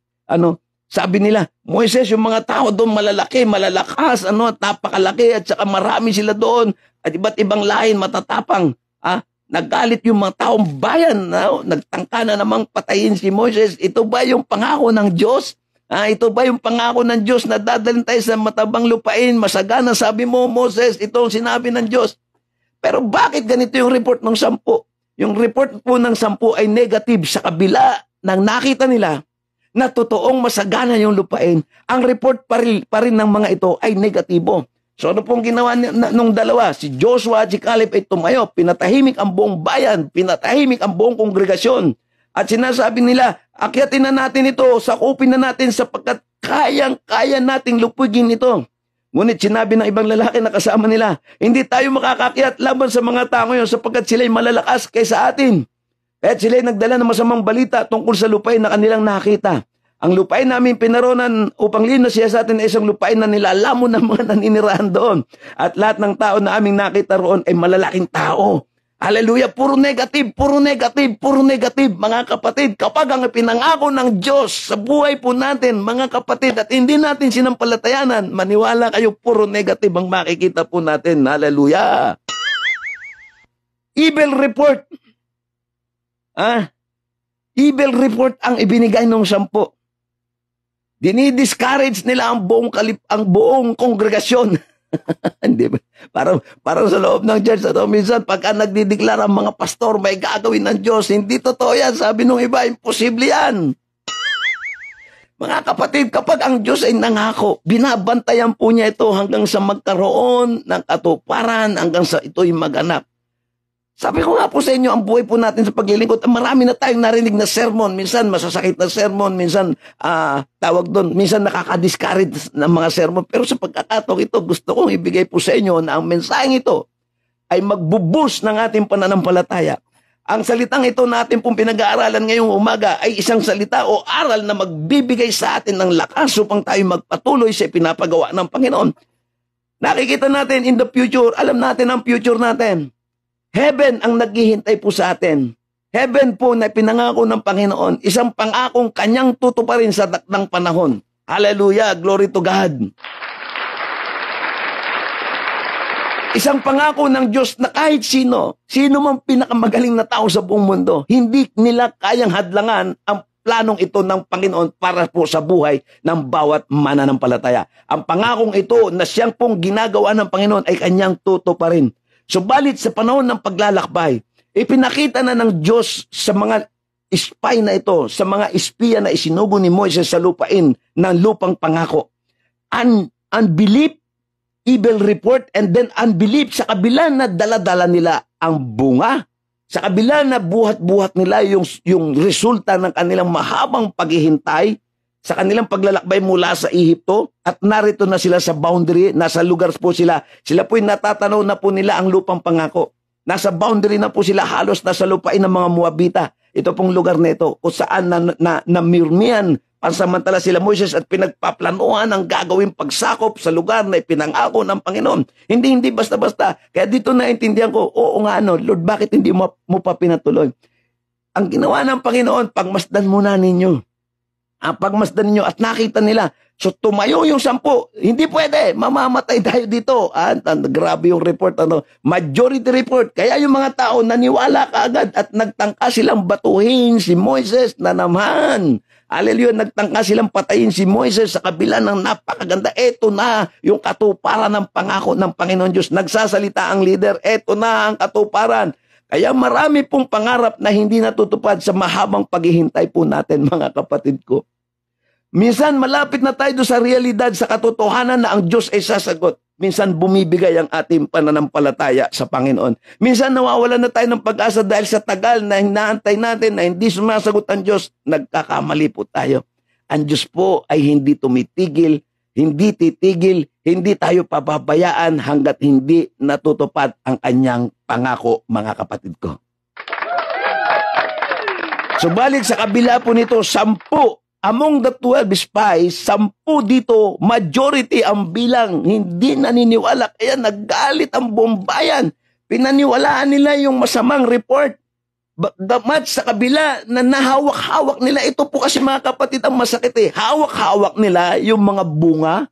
sabi nila, Moises, yung mga tao doon malalaki, malalakas, napakalaki at saka marami sila doon at iba't ibang lahin matatapang. Naggalit yung mga taong bayan, nagtangka na namang patayin si Moises. Ito ba yung pangako ng Diyos? Ito ba yung pangako ng Diyos na dadalhin tayo sa matabang lupain, masagana? Sabi mo, Moses, ito ang sinabi ng Diyos. Pero bakit ganito yung report ng 10? Yung report po ng 10 ay negative sa kabila ng nakita nila na totoong masagana yung lupain. Ang report pa rin ng mga ito ay negatibo. So ano pong ginawa nung dalawa? Si Joshua at si Caleb ay tumayo, pinatahimik ang buong bayan, pinatahimik ang buong kongregasyon. At sinasabi nila, akyatin na natin ito, sakupin na natin sapagkat kayang-kaya nating lupigin ito. Ngunit sinabi ng ibang lalaki na kasama nila, hindi tayo makakakyat laban sa mga tao ngayon sapagkat sila'y malalakas kaysa atin. At sila'y nagdala ng masamang balita tungkol sa lupain na kanilang nakita. Ang lupain namin pinaronan upang linos siya sa atin ay isang lupain na nilalamon ng mga naninirahan doon. At lahat ng tao na aming nakita roon ay malalaking tao. Hallelujah! Puro negative, puro negative, puro negative, mga kapatid. Kapag ang pinangako ng Diyos sa buhay po natin, mga kapatid, at hindi natin sinampalatayanan, maniwala kayo, puro negative ang makikita po natin. Hallelujah! Evil report. Evil report ang ibinigay ng 10. Dinidiscourage nila ang buong kongregasyon. Hindi ba? Parang sa loob ng church, minsan pagka nagdideklara ang mga pastor, may gagawin ng Diyos. Hindi totoo yan. Sabi nung iba, imposible yan. Mga kapatid, kapag ang Diyos ay nangako, binabantayan po niya ito hanggang sa magkaroon ng katuparan, hanggang sa ito'y maganap. Sabi ko nga po sa inyo, ang buhay po natin sa paglilingkod, marami na tayong narinig na sermon. Minsan masasakit na sermon, minsan minsan nakaka-discourage ng mga sermon. Pero sa pagkakataong ito, gusto kong ibigay po sa inyo na ang mensaheng ito ay magbubus ng ating pananampalataya. Ang salitang ito natin pong pinag-aaralan ngayong umaga ay isang salita o aral na magbibigay sa atin ng lakas upang tayo magpatuloy sa pinapagawa ng Panginoon. Nakikita natin in the future, alam natin ang future natin. Heaven ang naghihintay po sa atin. Heaven po na pinangako ng Panginoon, isang pangakong kanyang tutuparin sa takdang panahon. Hallelujah, glory to God. Isang pangako ng Diyos na kahit sino mang pinakamagaling na tao sa buong mundo, hindi nila kayang hadlangan ang planong ito ng Panginoon para po sa buhay ng bawat mananampalataya. Ang pangakong ito na siyang pong ginagawa ng Panginoon ay kanyang tutuparin. Subalit sa panahon ng paglalakbay, ipinakita na ng Diyos sa mga spy na ito, sa mga espiya na isinugo ni Moises sa lupain ng lupang pangako. Unbelief, evil report, and then unbelief sa kabila na dala-dala nila ang bunga. Sa kabila na buhat-buhat nila yung resulta ng kanilang mahabang paghihintay, sa kanilang paglalakbay mula sa Ehipto, at narito na sila sa boundary, nasa lugar po sila. Sila po'y natatanaw na po nila ang lupang pangako. Nasa boundary na po sila, halos nasa lupain ng mga Moabita. Ito pong lugar na ito, kung saan namirmihan pansamantala sila Moises at pinagpaplanuhan ang gagawing pagsakop sa lugar na ipinangako ng Panginoon. Hindi basta-basta. Kaya dito naintindihan ko, oo nga Lord, bakit hindi mo pa pinatuloy? Ang ginawa ng Panginoon, pagmasdan muna ninyo. Pagmasdan ninyo at nakita nila. So tumayo yung 10. Hindi pwede. Mamamatay tayo dito. Grabe yung report. Majority report. Kaya yung mga tao naniwala kaagad at nagtangka silang batuhin si Moises na naman. Hallelujah. Nagtangka silang patayin si Moises sa kabila ng napakaganda. Ito na yung katuparan ng pangako ng Panginoon Diyos. Nagsasalita ang leader. Ito na ang katuparan. Kaya marami pong pangarap na hindi natutupad sa mahabang paghihintay po natin, mga kapatid ko. Minsan malapit na tayo sa realidad, sa katotohanan na ang Diyos ay sasagot. Minsan bumibigay ang ating pananampalataya sa Panginoon. Minsan nawawalan na tayo ng pag-asa dahil sa tagal na hinaantay natin na hindi sumasagot ang Diyos. Nagkakamali po tayo. Ang Diyos po ay hindi tumitigil, hindi titigil, hindi tayo pababayaan hanggat hindi natutupad ang kanyang pangako, mga kapatid ko. Subalit sa kabila po nito, 10 among the 12 spies, 10 dito, majority ang bilang, hindi naniniwala. Kaya naggalit ang buong bayan. Pinaniwalaan nila yung masamang report. Bagamat sa kabila na nahawak-hawak nila, ito po kasi mga kapatid ang masakit hawak-hawak nila yung mga bunga.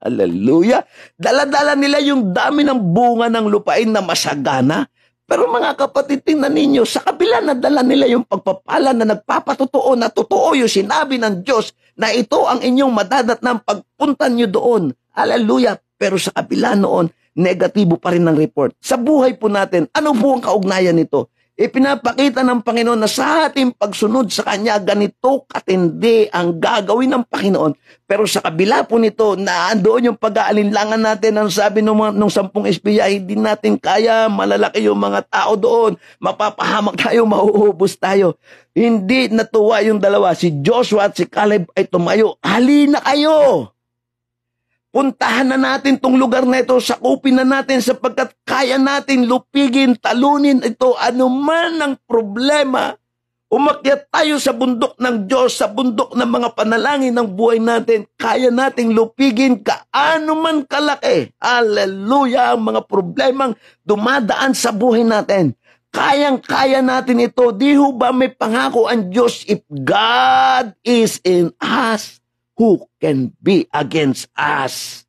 Hallelujah. Dala-dala nila yung dami ng bunga ng lupain na masagana. Pero mga kapatid, tingnan ninyo, sa kabila na dala nila yung pagpapala na nagpapatotoo na totoo yung sinabi ng Diyos na ito ang inyong madadatnang pagpunta nyo doon. Hallelujah. Pero sa kabila noon, negatibo pa rin ang report. Sa buhay po natin, ano po ang kaugnayan nito? Ipinapakita ng Panginoon na sa ating pagsunod sa Kanya, ganito katindi ang gagawin ng Panginoon. Pero sa kabila po nito, naandoon yung pag-aalinlangan natin. Ang sabi nung 10 espiya, hindi natin kaya, malalaki yung mga tao doon. Mapapahamak tayo, mauubos tayo. Hindi natuwa yung dalawa. Si Joshua at si Caleb ay tumayo. Halina kayo! Puntahan na natin tong lugar na ito, sakupin na natin sapagkat kaya natin lupigin, talunin ito, anuman ang problema. Umakyat tayo sa bundok ng Diyos, sa bundok ng mga panalangin ng buhay natin. Kaya nating lupigin kaano man kalaki. Hallelujah! Ang mga problemang dumadaan sa buhay natin. Kayang-kaya natin ito. Di ho ba may pangako ang Diyos, if God is in us, who can be against us?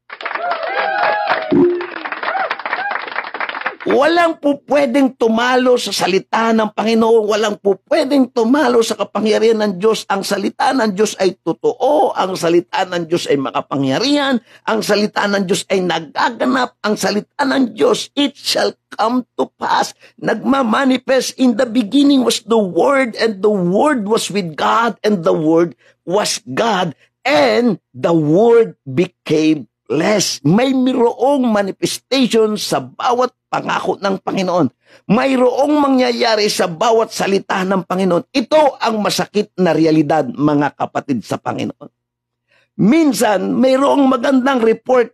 Walang po pwedeng tumalo sa salita ng Panginoon. Walang po pwedeng tumalo sa kapangyarihan ng Diyos. Ang salita ng Diyos ay totoo. Ang salita ng Diyos ay makapangyarihan. Ang salita ng Diyos ay nagaganap. Ang salita ng Diyos, it shall come to pass. Nagmamanifest. In the beginning was the Word, and the Word was with God, and the Word was God, and the Word became flesh. Mayroong manifestation sa bawat pangako ng Panginoon. Mayroong mangyayari sa bawat salita ng Panginoon. Ito ang masakit na realidad, mga kapatid sa Panginoon. Minsan, mayroong magandang report.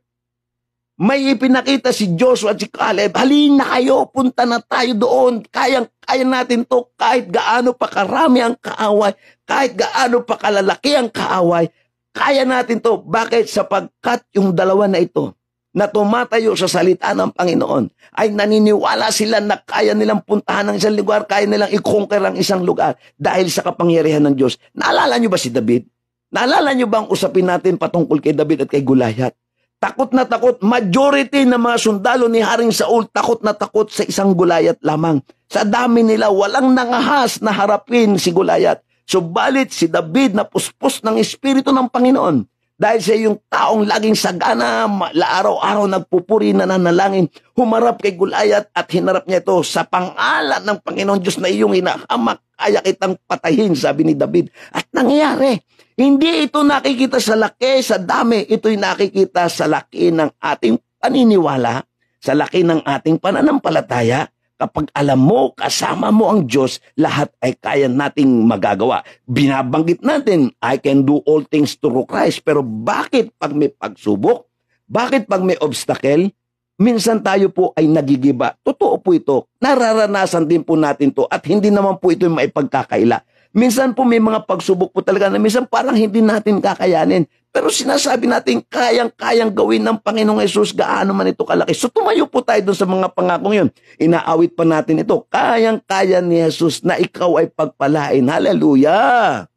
May ipinakita si Joshua at si Caleb, halina kayo, punta na tayo doon. Kaya natin to kahit gaano pa karami ang kaaway, kahit gaano pa kalalaki ang kaaway. Kaya natin to. Bakit? Sapagkat yung dalawa na ito na tumatayo sa salita ng Panginoon ay naniniwala sila na kaya nilang puntahan ng isang lugar, kaya nilang i-conquer ang isang lugar dahil sa kapangyarihan ng Diyos. Naalala nyo ba si David? Naalala nyo ba ang usapin natin patungkol kay David at kay Goliath? Takot na takot. Majority ng mga sundalo ni Haring Saul takot na takot sa isang Goliath lamang. Sa dami nila, walang nangahas na harapin si Goliath. Subalit si David na puspos ng Espiritu ng Panginoon. Dahil siya yung taong laging sagana, araw-araw nagpupuri, nananalangin, humarap kay Goliath at hinarap niya ito sa pangalan ng Panginoon Diyos na iyong hinahamak, kaya kitang patayin, sabi ni David. At nangyari, hindi ito nakikita sa laki, sa dami, ito'y nakikita sa laki ng ating paniniwala, sa laki ng ating pananampalataya. Kapag alam mo, kasama mo ang Diyos, lahat ay kaya nating magagawa. Binabanggit natin, I can do all things through Christ. Pero bakit pag may pagsubok? Bakit pag may obstacle? Minsan tayo po ay nagigiba. Totoo po ito. Nararanasan din po natin to at hindi naman po ito yung maipagkakaila. Minsan po may mga pagsubok po talaga na minsan parang hindi natin kakayanin. Pero sinasabi natin kayang-kayang gawin ng Panginoong Yesus gaano man ito kalaki. So tumayo po tayo dun sa mga pangakong yun. Inaawit pa natin ito. Kayang-kaya ni Jesus na ikaw ay pagpalain. Hallelujah!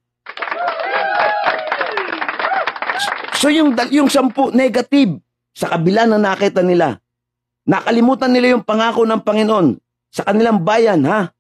So yung 10 negative sa kabila na nakita nila, nakalimutan nila yung pangako ng Panginoon sa kanilang bayan, ha?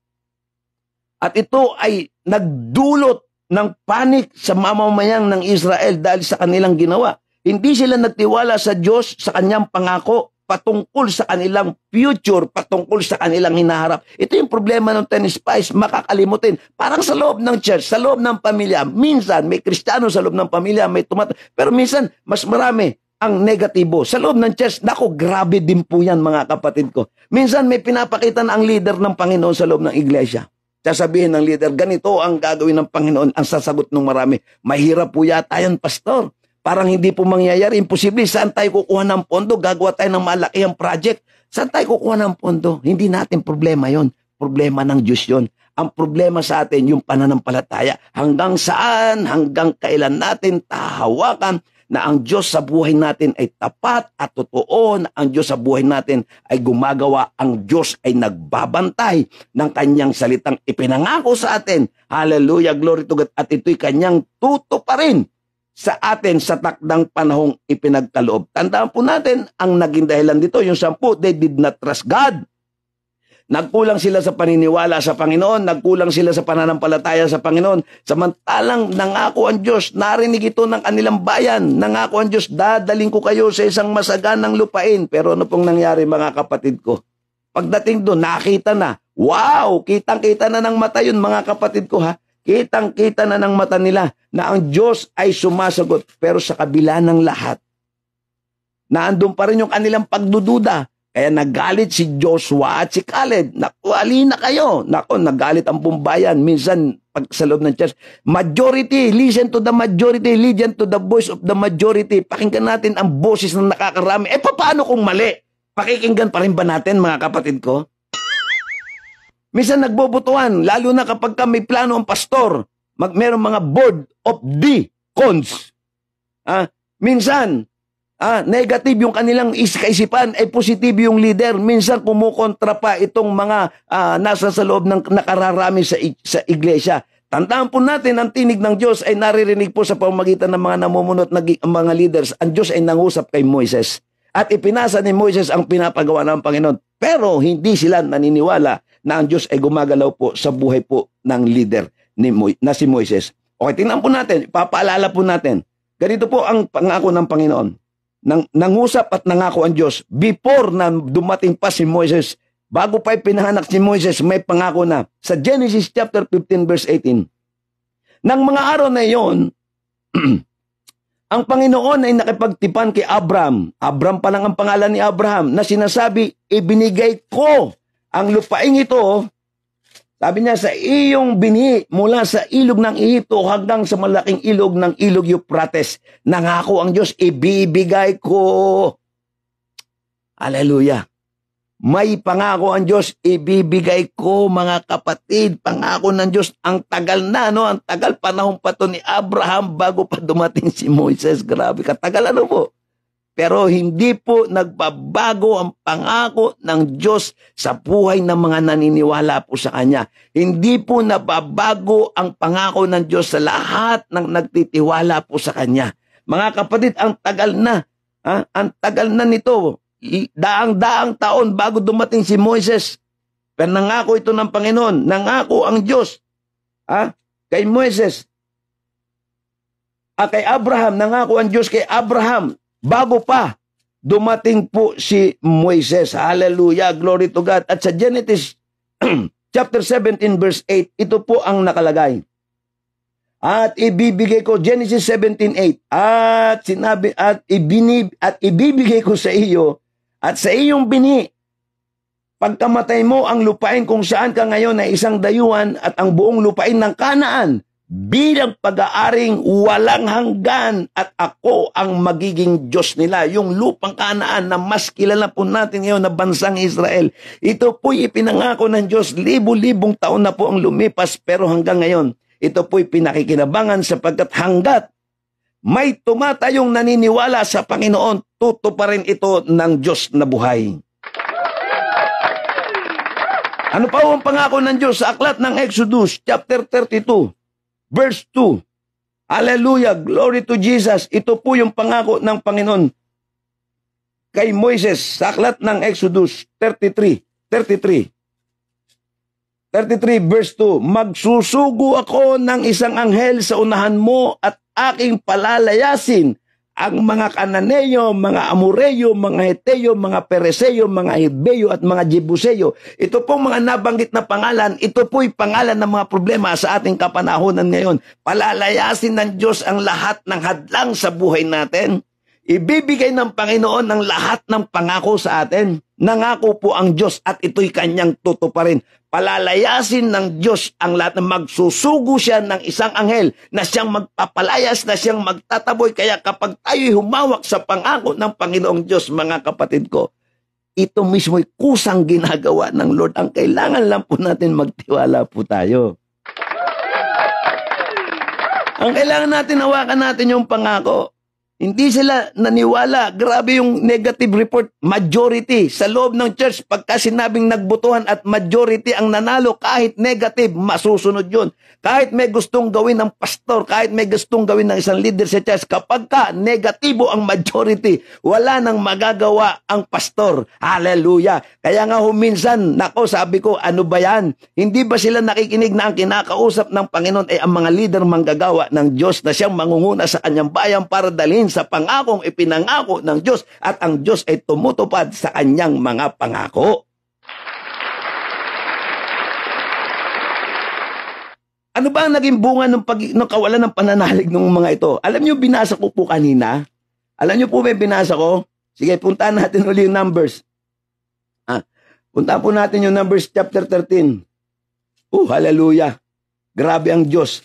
At ito ay nagdulot ng panik sa mamamayang ng Israel dahil sa kanilang ginawa. Hindi sila nagtiwala sa Diyos sa kanyang pangako patungkol sa kanilang future, patungkol sa kanilang hinaharap. Ito yung problema ng 10 spies, makakalimutin. Parang sa loob ng church, sa loob ng pamilya, minsan may Kristiyano sa loob ng pamilya, may pero minsan mas marami ang negatibo. Sa loob ng church, naku, grabe din po yan mga kapatid ko. Minsan may pinapakita na ang leader ng Panginoon sa loob ng iglesia. Sasabihin ng leader, ganito ang gagawin ng Panginoon. Ang sasagot ng marami, mahirap po yata yan, pastor. Parang hindi po mangyayari, imposible. Saan tayo kukuha ng pondo? Gagawa tayo ng malakihang project. Saan tayo kukuha ng pondo? Hindi natin problema yon. Problema ng Diyos yon. Ang problema sa atin, yung pananampalataya. Hanggang saan, hanggang kailan natin tahawakan na ang Diyos sa buhay natin ay tapat at totoo, na ang Diyos sa buhay natin ay gumagawa, ang Diyos ay nagbabantay ng kanyang salitang ipinangako sa atin. Hallelujah, glory to God. At ito'y kanyang tutuparin sa atin sa takdang panahong ipinagkaloob. Tandaan po natin, ang naging dahilan dito, yung 10, they did not trust God. Nagkulang sila sa paniniwala sa Panginoon, nagkulang sila sa pananampalataya sa Panginoon. Samantalang nangako ang Diyos, narinig ito ng kanilang bayan, nangako ang Diyos, dadaling ko kayo sa isang masaganang lupain. Pero ano pong nangyari mga kapatid ko? Pagdating doon, nakita na, wow, kitang-kita na ng mata yun mga kapatid ko ha. Kitang-kita na ng mata nila na ang Diyos ay sumasagot. Pero sa kabila ng lahat, naandun pa rin yung kanilang pagdududa. Kaya nagalit si Joshua at si Caleb. Naku, alina kayo. Naku, nagalit ang bumbayan. Minsan, pag sa loob ng church, majority, listen to the majority, listen to the voice of the majority. Pakinggan natin ang boses ng nakakarami. Paano kung mali? Pakikinggan pa rin ba natin, mga kapatid ko? Minsan nagbobotohan, lalo na kapag may plano ang pastor. Merong mga board of deacons. Minsan, negative yung kanilang kaisipan, ay positive yung leader. Minsan kumukontra pa itong mga nasa sa loob ng nakararami sa iglesia. Tandaan po natin, ang tinig ng Diyos ay naririnig po sa pamamagitan ng mga namumunot na mga leaders. Ang Diyos ay nangusap kay Moises. At ipinasa ni Moises ang pinapagawa ng Panginoon. Pero hindi sila naniniwala na ang Diyos ay gumagalaw po sa buhay po ng leader na si Moises. Okay, tingnan po natin, ipapaalala po natin. Ganito po ang pangako ng Panginoon. Nangusap at nangako ang Diyos before na dumating pa si Moises. Bago pa ipinahanak si Moises, may pangako na. Sa Genesis chapter 15 verse 18. Nang mga araw na iyon, ang Panginoon ay nakipagtipan kay Abraham. Abraham pa lang ang pangalan ni Abraham na sinasabi, ibinigay ko ang lupaing ito. Sabi niya, sa iyong binhi mula sa ilog ng Ehipto hanggang sa malaking ilog ng ilog Euphrates. Nangako ang Diyos, ibibigay ko. Hallelujah. May pangako ang Diyos, ibibigay ko, mga kapatid. Pangako ng Diyos, ang tagal na, no? Ang tagal panahon pa to ni Abraham bago pa dumating si Moises. Grabe, katagal ano po. Pero hindi po nagbabago ang pangako ng Diyos sa buhay ng mga naniniwala po sa Kanya. Hindi po nababago ang pangako ng Diyos sa lahat ng nagtitiwala po sa Kanya. Mga kapatid, ang tagal na. Ang tagal na nito. Daang-daang taon bago dumating si Moises. Pero nangako ito ng Panginoon. Nangako ang Diyos kay Moises. Kay Abraham. Nangako ang Diyos kay Abraham. Bago pa dumating po si Moises. Hallelujah, glory to God. At sa Genesis chapter 17 verse 8, ito po ang nakalagay. At ibibigay ko, Genesis 17:8, at sinabi, at ibibigay ko sa iyo, at sa iyong bini, pagkamatay mo ang lupain kung saan ka ngayon ay isang dayuhan at ang buong lupain ng Kanaan, bilang pag-aaring walang hanggan at ako ang magiging Diyos nila. Yung lupang Kanaan na mas kilala po natin ngayon na bansang Israel. Ito po'y ipinangako ng Diyos. Libo-libong taon na po ang lumipas pero hanggang ngayon, ito po'y pinakikinabangan sapagkat hanggat may tumatayong naniniwala sa Panginoon, tutuparin ito ng Diyos na buhay. Ano pa ang pangako ng Diyos sa aklat ng Exodus chapter 32? Verse 2, hallelujah, glory to Jesus. Ito po yung pangako ng Panginoon kay Moises sa aklat ng Exodus 33 verse 2, magsusugo ako ng isang anghel sa unahan mo at aking palalayasin ang mga Kananeyo, mga Amoreyo, mga Heteyo, mga Pereseyo, mga Hebeyo at mga Jebuseyo. Ito pong mga nabanggit na pangalan, ito po'y pangalan ng mga problema sa ating kapanahonan ngayon. Palalayasin ng Diyos ang lahat ng hadlang sa buhay natin. Ibibigay ng Panginoon ang lahat ng pangako sa atin. Nangako po ang Diyos at ito'y kanyang tutuparin. Palalayasin ng Diyos ang lahat, na magsusugo siya ng isang anghel na siyang magpapalayas, na siyang magtataboy. Kaya kapag tayo'y humawak sa pangako ng Panginoong Diyos, mga kapatid ko, ito mismo'y kusang ginagawa ng Lord. Ang kailangan lang po natin magtiwala po tayo. Ang kailangan natin, hawakan natin yung pangako. Hindi sila naniwala. Grabe yung negative report. Majority sa loob ng church, pagka sinabing nagbotohan at majority ang nanalo, kahit negative, masusunod yun. Kahit may gustong gawin ng pastor, kahit may gustong gawin ng isang leader sa church, kapag ka negatibo ang majority, wala nang magagawa ang pastor. Hallelujah. Kaya nga minsan, nako, sabi ko, ano ba yan? Hindi ba sila nakikinig na ang kinakausap ng Panginoon ay ang mga leader manggagawa ng Diyos na siyang mangunguna sa kanyang bayan para dalhin sa pangakong ipinangako ng Diyos at ang Diyos ay tumutupad sa kanyang mga pangako. Ano ba ang naging bunga ng kawalan ng pananalig ng mga ito? Alam niyo, binasa ko po kanina. Alam niyo po ba binasa ko? Sige, puntahan natin uli yung Numbers. Puntahan po natin yung Numbers chapter 13. Hallelujah. Grabe ang Diyos.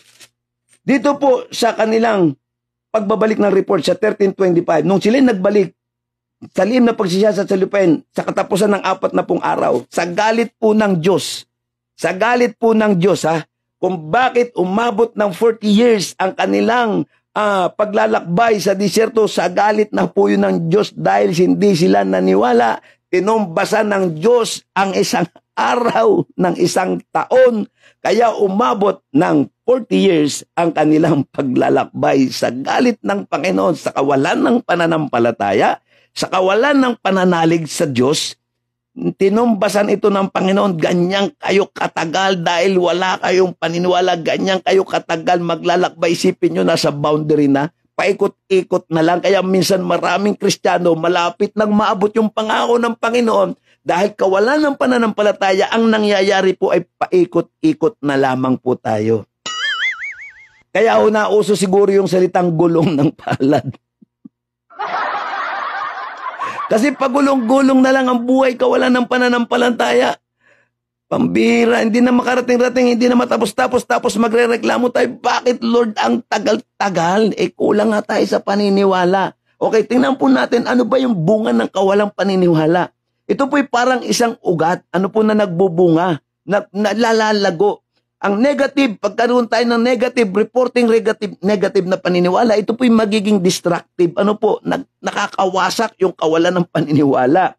Dito po sa kanilang pagbabalik ng report sa 13:25, nung sila nagbalik sa lihim na pagsisiyasat sa lupain sa katapusan ng 40 araw, sa galit po ng Diyos, kung bakit umabot ng 40 years ang kanilang paglalakbay sa disyerto, sa galit na po yun ng Diyos dahil hindi sila naniwala. Tinumbasan ng Diyos ang isang araw ng isang taon, kaya umabot ng 40 years ang kanilang paglalakbay sa galit ng Panginoon, sa kawalan ng pananampalataya, sa kawalan ng pananalig sa Diyos. tinumbasan ito ng Panginoon, ganyan kayo katagal dahil wala kayong paniniwala, ganyan kayo katagal maglalakbay, isipin nyo nasa boundary na, paikot-ikot na lang. Kaya minsan maraming Kristiyano malapit nang maabot yung pangako ng Panginoon dahil kawalan ng pananampalataya, ang nangyayari po ay paikot-ikot na lamang po tayo. Kaya nauso siguro yung salitang gulong ng palad. Kasi pagulong-gulong na lang ang buhay, kawalan ng pananampalataya. Pambira, hindi na makarating-rating, hindi na matapos-tapos, tapos magre-reklamo tayo. Bakit, Lord, ang tagal-tagal? Kulang nga tayo sa paniniwala. Okay, tingnan po natin, ano ba yung bunga ng kawalang paniniwala? Ito po'y parang isang ugat, ano po na nagbubunga, nalalalago. Ang negative, pagkaroon tayo ng negative, reporting negative na paniniwala, ito po'y magiging destructive. Ano po, nakakawasak yung kawalan ng paniniwala.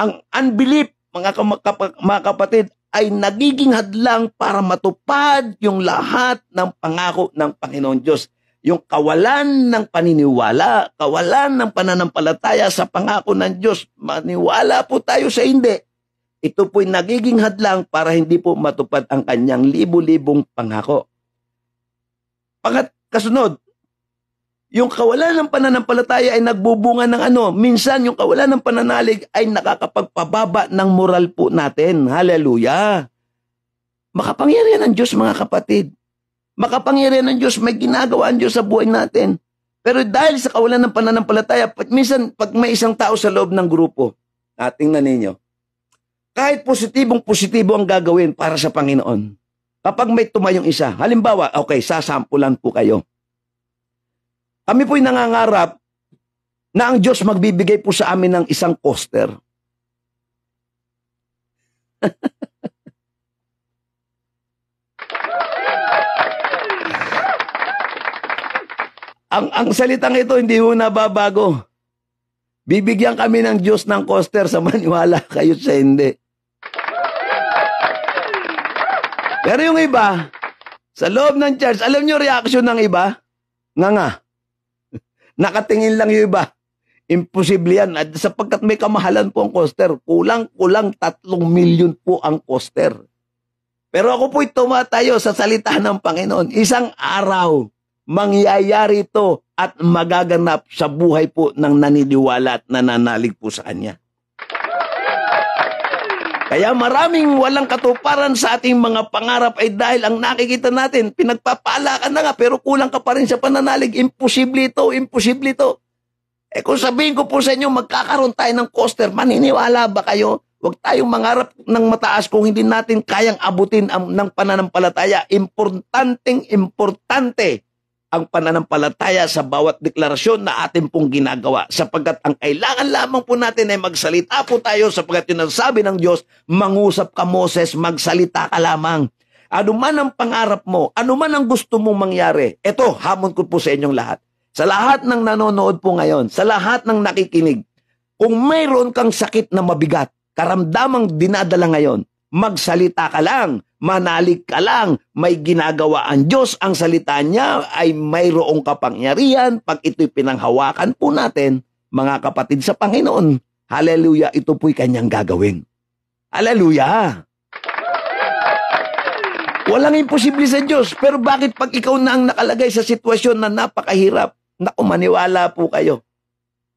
Ang unbelief, mga kapatid, ay nagiging hadlang para matupad yung lahat ng pangako ng Panginoon Diyos. Yung kawalan ng paniniwala, kawalan ng pananampalataya sa pangako ng Diyos, maniwala po tayo sa hindi. Ito po'y nagiging hadlang para hindi po matupad ang kanyang libu-libong pangako. Kasunod, yung kawalan ng pananampalataya ay nagbubunga ng ano? Minsan yung kawalan ng pananalig ay nakakapagpababa ng moral po natin. Hallelujah! Makapangyarihan ng Diyos, mga kapatid. Makapangyarihan ng Diyos, may ginagawa ang Diyos sa buhay natin. Pero dahil sa kawalan ng pananampalataya, minsan pag may isang tao sa loob ng grupo, tingnan ninyo, kahit positibo ang gagawin para sa Panginoon. Kapag may tumayong isa, halimbawa, okay, sasampulan po kayo. Kami po'y nangangarap na ang Diyos magbibigay po sa amin ng isang coaster. ang salitang ito hindi ho nababago. Bibigyan kami ng Diyos ng coaster sa maniwala kayo sa hindi. Pero yung iba, sa loob ng church, alam nyo reaction ng iba? Nga. Nakatingin lang yung iba. Imposible yan. At sapagkat may kamahalan po ang coaster, kulang-kulang 3 milyon po ang coaster. Pero ako po'y tumatayo sa salita ng Panginoon. Isang araw, mangyayari ito at magaganap sa buhay po ng naniniwala at nananalig po sa Kanya. Kaya maraming walang katuparan sa ating mga pangarap ay dahil ang nakikita natin, pinagpapala ka na nga pero kulang ka pa rin sa pananalig. Imposible ito, imposible ito. Kung sabihin ko po sa inyo, magkakaroon tayo ng coaster, maniniwala ba kayo? Huwag tayong mangarap ng mataas kung hindi natin kayang abutin ng pananampalataya. Importante ang pananampalataya sa bawat deklarasyon na atin pong ginagawa. Sapagkat ang kailangan lamang po natin ay magsalita po tayo sapagkat yun ang sabi ng Diyos, mangusap ka Moses, magsalita ka lamang. Ano man ang pangarap mo, ano man ang gusto mong mangyari, ito, hamon ko po sa inyong lahat. Sa lahat ng nanonood po ngayon, sa lahat ng nakikinig, kung mayroon kang sakit na mabigat, karamdamang dinadala ngayon, magsalita ka lang, manalig ka lang, may ginagawa ang Diyos, ang salita niya ay mayroong kapangyarihan pag ito'y pinanghawakan po natin, mga kapatid sa Panginoon. Hallelujah, ito po'y kanyang gagawin. Hallelujah! Walang imposible sa Diyos, pero bakit pag ikaw na ang nakalagay sa sitwasyon na napakahirap, naku, maniwala po kayo.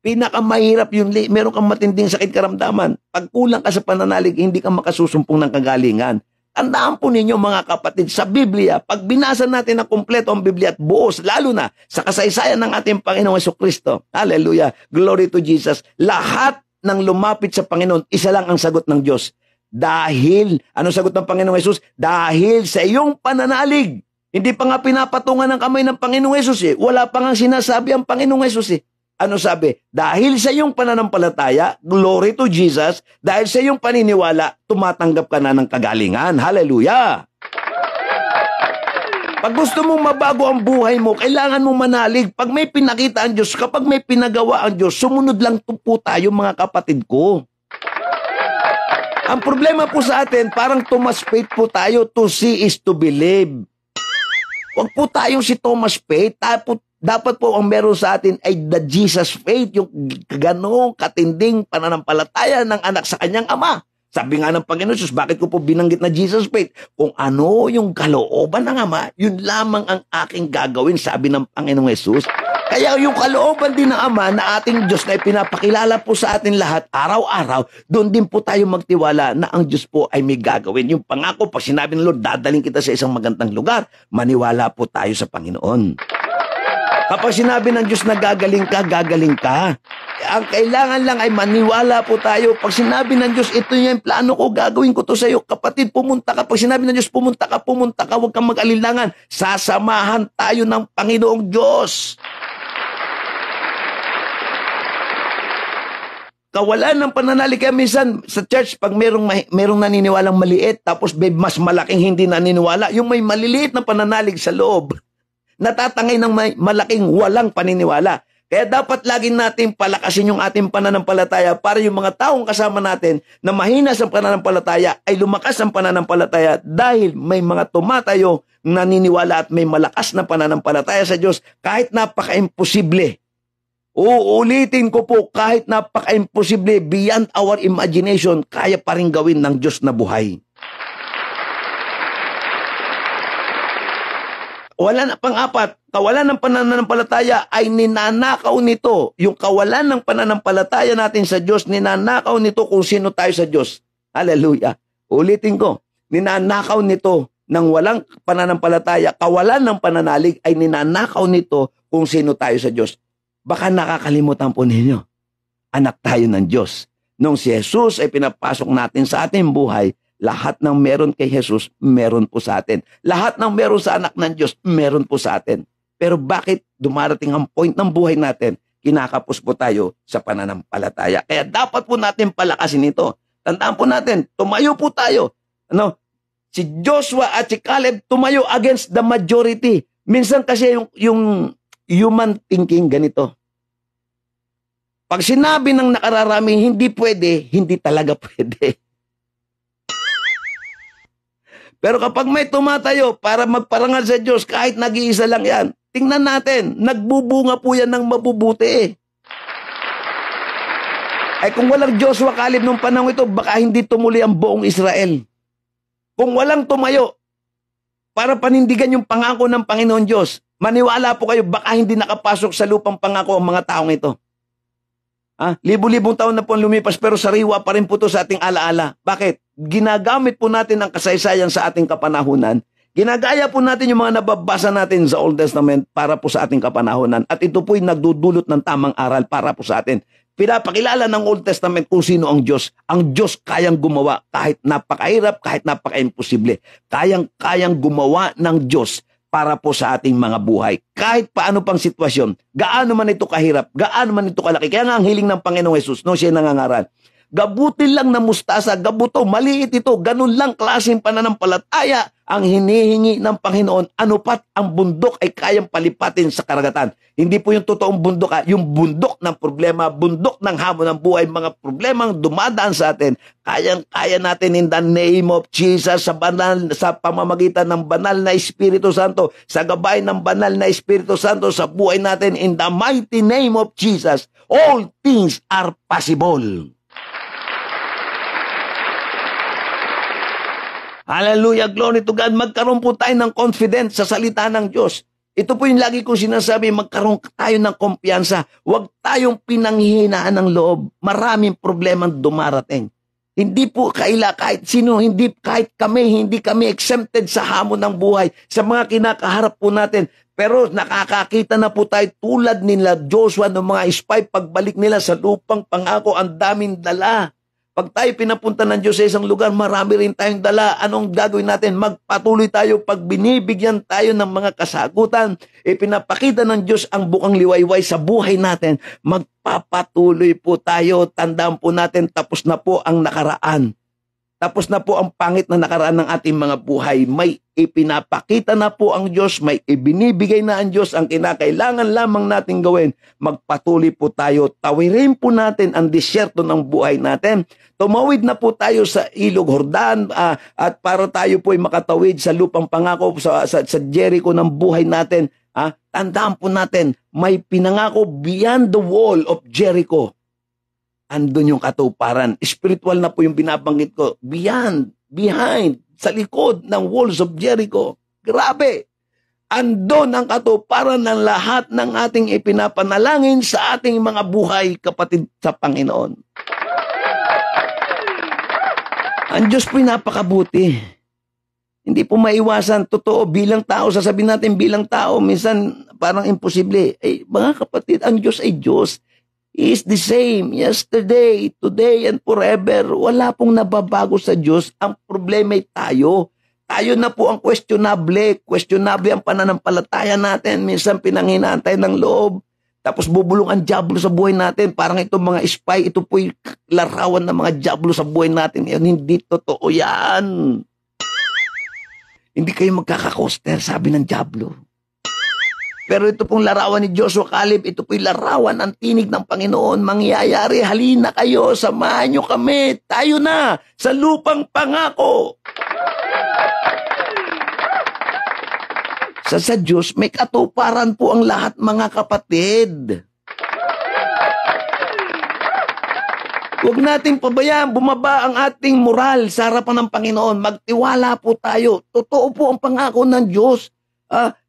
Pinakamahirap yung meron kang matinding sakit karamdaman. Pag kulang ka sa pananalig, hindi ka makasusumpong ng kagalingan. Tandaan po ninyo mga kapatid, sa Biblia, pag binasa natin ang kumpleto ang Biblia at buos, lalo na sa kasaysayan ng ating Panginoong Jesucristo, hallelujah, glory to Jesus, lahat ng lumapit sa Panginoon, isa lang ang sagot ng Diyos. Dahil, anong sagot ng Panginoong Jesus? Dahil sa iyong pananalig. Hindi pa nga pinapatungan ng kamay ng Panginoong Jesus eh. Wala pa nga sinasabi ang Panginoong Jesus eh. Ano sabi? Dahil sa iyong pananampalataya, glory to Jesus, dahil sa iyong paniniwala, tumatanggap ka na ng kagalingan. Hallelujah! Pag gusto mong mabago ang buhay mo, kailangan mong manalig. Pag may pinakita ang Diyos, kapag may pinagawa ang Diyos, sumunod lang po tayo mga kapatid ko. Ang problema po sa atin, parang Thomas Paine po tayo, to see is to believe. Huwag po tayong si Thomas Paine, Dapat po ang meron sa atin ay the Jesus faith, yung ganong katinding pananampalataya ng anak sa kanyang ama. Sabi nga ng Panginoon Jesus, bakit ko po binanggit na Jesus faith? Kung ano yung kalooban ng ama, yun lamang ang aking gagawin, sabi ng Panginoong Jesus. Kaya yung kalooban din ng ama na ating Diyos na ipinapakilala po sa atin lahat, araw-araw, doon din po tayo magtiwala na ang Diyos po ay may gagawin. Yung pangako, pag sinabi ng Lord, dadaling kita sa isang magandang lugar, maniwala po tayo sa Panginoon. Kapag sinabi ng Diyos na gagaling ka, gagaling ka. Ang kailangan lang ay maniwala po tayo. Pag sinabi ng Diyos, ito yung plano ko, gagawin ko to sa iyo. Kapatid, pumunta ka. Pag sinabi ng Diyos, pumunta ka, huwag kang mag-alilangan. Sasamahan tayo ng Panginoong Diyos. Kawalan ng pananalig. Kaya minsan sa church, pag merong naniniwalang maliit, tapos may mas malaking hindi naniniwala, yung may maliliit na pananalig sa loob, natatangay ng may malaking walang paniniwala. Kaya dapat lagi natin palakasin yung ating pananampalataya para yung mga taong kasama natin na mahina sa pananampalataya ay lumakas ang pananampalataya dahil may mga tumatayo naniniwala at may malakas na pananampalataya sa Diyos kahit napaka-imposible. Uulitin ko po, kahit napaka-imposible, beyond our imagination, kaya pa rin gawin ng Diyos na buhay. Pang-apat, kawalan ng pananampalataya ay ninanakaw nito. Yung kawalan ng pananampalataya natin sa Diyos, ninanakaw nito kung sino tayo sa Diyos. Hallelujah. Ulitin ko, ninanakaw nito ng walang pananampalataya, kawalan ng pananalig ay ninanakaw nito kung sino tayo sa Diyos. Baka nakakalimutan po ninyo, anak tayo ng Diyos. Nung si Jesus ay pinapasok natin sa ating buhay, lahat ng meron kay Jesus, meron po sa atin. Lahat ng meron sa anak ng Diyos, meron po sa atin. Pero bakit dumarating ang point ng buhay natin, kinakapos po tayo sa pananampalataya. Kaya dapat po natin palakasin ito. Tandaan po natin, tumayo po tayo. Si Joshua at si Caleb tumayo against the majority. Minsan kasi yung human thinking ganito. Pag sinabi ng nakararami, hindi pwede, hindi talaga pwede. Pero kapag may tumatayo para magparangal sa Diyos, kahit nag-iisa lang yan, tingnan natin, nagbubunga po yan ng mabubuti. Ay kung walang Joshua Caleb nung panahon ito, baka hindi tumuli ang buong Israel. Kung walang tumayo para panindigan yung pangako ng Panginoon Diyos, maniwala po kayo, baka hindi nakapasok sa lupang pangako ang mga taong ito. Libo-libong taon na po lumipas pero sariwa pa rin po ito sa ating alaala. Bakit? Ginagamit po natin ang kasaysayan sa ating kapanahunan. Ginagaya po natin yung mga nababasa natin sa Old Testament para po sa ating kapanahunan. At ito po'y nagdudulot ng tamang aral para po sa atin. Pinapakilala ng Old Testament kung sino ang Diyos. Ang Diyos kayang gumawa kahit napakahirap, kahit napaka-imposible. Kayang gumawa ng Diyos para po sa ating mga buhay. Kahit paano pang sitwasyon, gaano man ito kahirap, gaano man ito kalaki. Kaya nga ang hiling ng Panginoong Jesus, no, siya nangangaral. Gabutin lang na mustasa, gabuto, maliit ito, ganun lang klaseng pananampalataya ang hinihingi ng Panginoon. Ano pat ang bundok ay kayang palipatin sa karagatan. Hindi po yung totoong bundok, yung bundok ng problema, bundok ng hamon ng buhay, mga problemang dumadaan sa atin. Kayang-kaya natin in the name of Jesus sa pamamagitan ng banal na Espiritu Santo, sa gabay ng banal na Espiritu Santo sa buhay natin in the mighty name of Jesus. All things are possible. Hallelujah, glory to God. Magkaroon po tayo ng confidence sa salita ng Diyos. Ito po yung lagi kong sinasabi, magkaroon tayo ng kumpiyansa. Huwag tayong pinanghihinaan ng loob. Maraming problemang dumarating. Hindi po kahit sino, kahit kami, hindi kami exempted sa hamon ng buhay, sa mga kinakaharap po natin. Pero nakakakita na po tayo tulad nila Joshua ng mga spy, pagbalik nila sa lupang pangako, ang daming dala. Pag tayo pinapunta ng Diyos sa isang lugar, marami rin tayong dala. Anong gagawin natin? Magpatuloy tayo pag binibigyan tayo ng mga kasagutan. Ipinapakita ng Diyos ang bukang liwayway sa buhay natin. Magpapatuloy po tayo. Tandaan po natin, tapos na po ang nakaraan. Tapos na po ang pangit na nakaraan ng ating mga buhay. May ipinapakita na po ang Diyos, may ibinibigay na ang Diyos. Ang kinakailangan lamang natin gawin, magpatuloy po tayo. Tawirin po natin ang disyerto ng buhay natin. Tumawid na po tayo sa Ilog Jordan at para tayo po ay makatawid sa lupang pangako sa Jericho ng buhay natin. Tandaan po natin, may pinangako beyond the wall of Jericho. Andun yung katuparan. Spiritual na po yung binabanggit ko. Beyond, behind, sa likod ng walls of Jericho. Grabe! Andun ang katuparan ng lahat ng ating ipinapanalangin sa ating mga buhay, kapatid sa Panginoon. Ang Diyos po'y napakabuti. Hindi po maiwasan. Totoo, bilang tao, sasabihin natin bilang tao, minsan parang imposible. Mga kapatid, ang Diyos ay Diyos. He is the same yesterday, today, and forever. Wala pong nababago sa Diyos. Ang problema ay tayo. Tayo na po ang questionable. Questionable ang pananampalataya natin. Minsan pinanghinaan tayo ng loob. Tapos bubulong ang diablo sa buhay natin. Parang itong mga spy, ito po'y larawan ng mga diablo sa buhay natin. Hindi totoo yan. Hindi kayo magkakakoster, sabi ng diablo. Pero ito pong larawan ni Joshua Caleb, ito po'y larawan ng tinig ng Panginoon. Mangyayari, halina kayo, samahan nyo kami. Tayo na sa lupang pangako. Sa Diyos, may katuparan po ang lahat, mga kapatid. Huwag nating pabayaan, bumaba ang ating moral sa harapan ng Panginoon. Magtiwala po tayo. Totoo po ang pangako ng Diyos.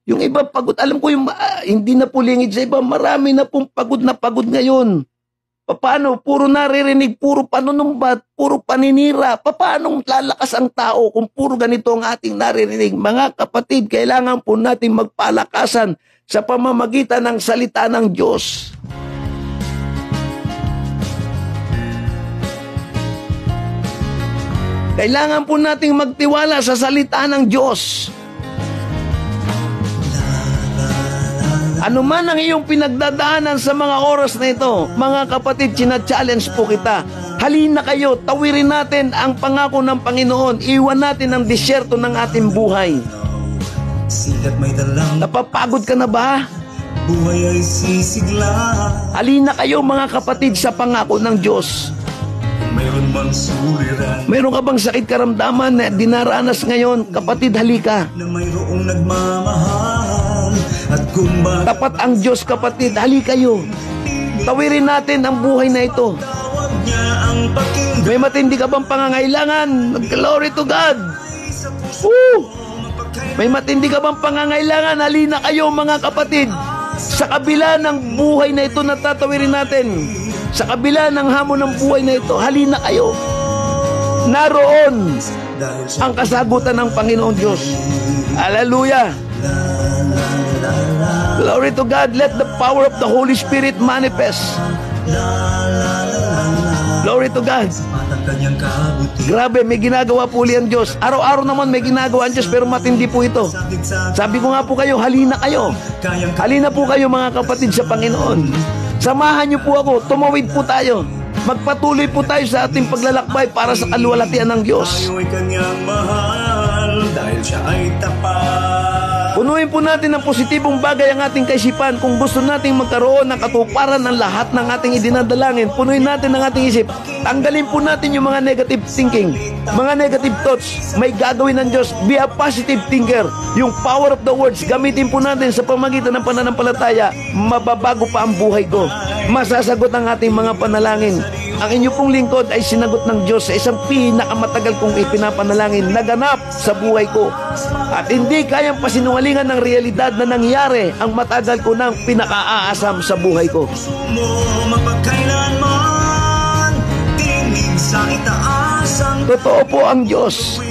Yung iba pagod, alam ko yung hindi na po lingid sa iba, marami na pong pagod na pagod ngayon. Paano? Puro naririnig, puro panunumbat, puro paninira. Paano lalakas ang tao kung puro ganito ang ating naririnig? Mga kapatid, kailangan po natin magpalakasan sa pamamagitan ng salita ng Diyos. Kailangan po nating magtiwala sa salita ng Diyos. Ano man ang iyong pinagdadaanan sa mga oras na ito, mga kapatid, challenge po kita. Halina kayo, tawirin natin ang pangako ng Panginoon. Iwan natin ang disyerto ng ating buhay. Napapagod ka na ba? Buhay ay sisigla. Halina kayo, mga kapatid, sa pangako ng Diyos. Mayroon ka bang sakit karamdaman na dinaranas ngayon? Kapatid, halika. Mayroong nagmamahal at tapat ang Diyos, kapatid. Halika kayo. Tawirin natin ang buhay na ito. May matindi ka bang pangangailangan? Glory to God. May matindi ka bang pangangailangan? Halina kayo, mga kapatid. Sa kabila ng buhay na ito na tatawirin natin, sa kabila ng hamon ng buhay na ito, halina kayo. Naroon ang kasagutan ng Panginoon Diyos. Hallelujah. Glory to God. Let the power of the Holy Spirit manifest. Glory to God. Grabe, may ginagawa po ulit ang Diyos. Araw-araw naman may ginagawa ang Diyos, pero matindi po ito. Sabi ko nga po kayo, halina kayo. Halina po kayo, mga kapatid, sa Panginoon. Samahan niyo po ako, tumawid po tayo. Magpatuloy po tayo sa ating paglalakbay para sa kaluwalhatian ng Diyos. Tayo ay kanyang mahal dahil siya ay tapat. Punuin po natin ng positibong bagay ang ating kaisipan. Kung gusto nating magkaroon ng katuparan ng lahat ng ating idinadalangin, punuin natin ang ating isip. Tanggalin po natin yung mga negative thinking, mga negative thoughts. May gagawin ng Diyos. Be a positive thinker. Yung power of the words, gamitin po natin sa pamagitan ng pananampalataya. Mababago pa ang buhay ko. Masasagot ang ating mga panalangin. Ang inyo pong lingkod ay sinagot ng Diyos sa isang pinakamatagal kong ipinapanalangin naganap sa buhay ko. At hindi kayang pasinungalingan ng realidad na nangyari ang matagal ko nang pinakaaasam sa buhay ko. Totoo po ang Diyos.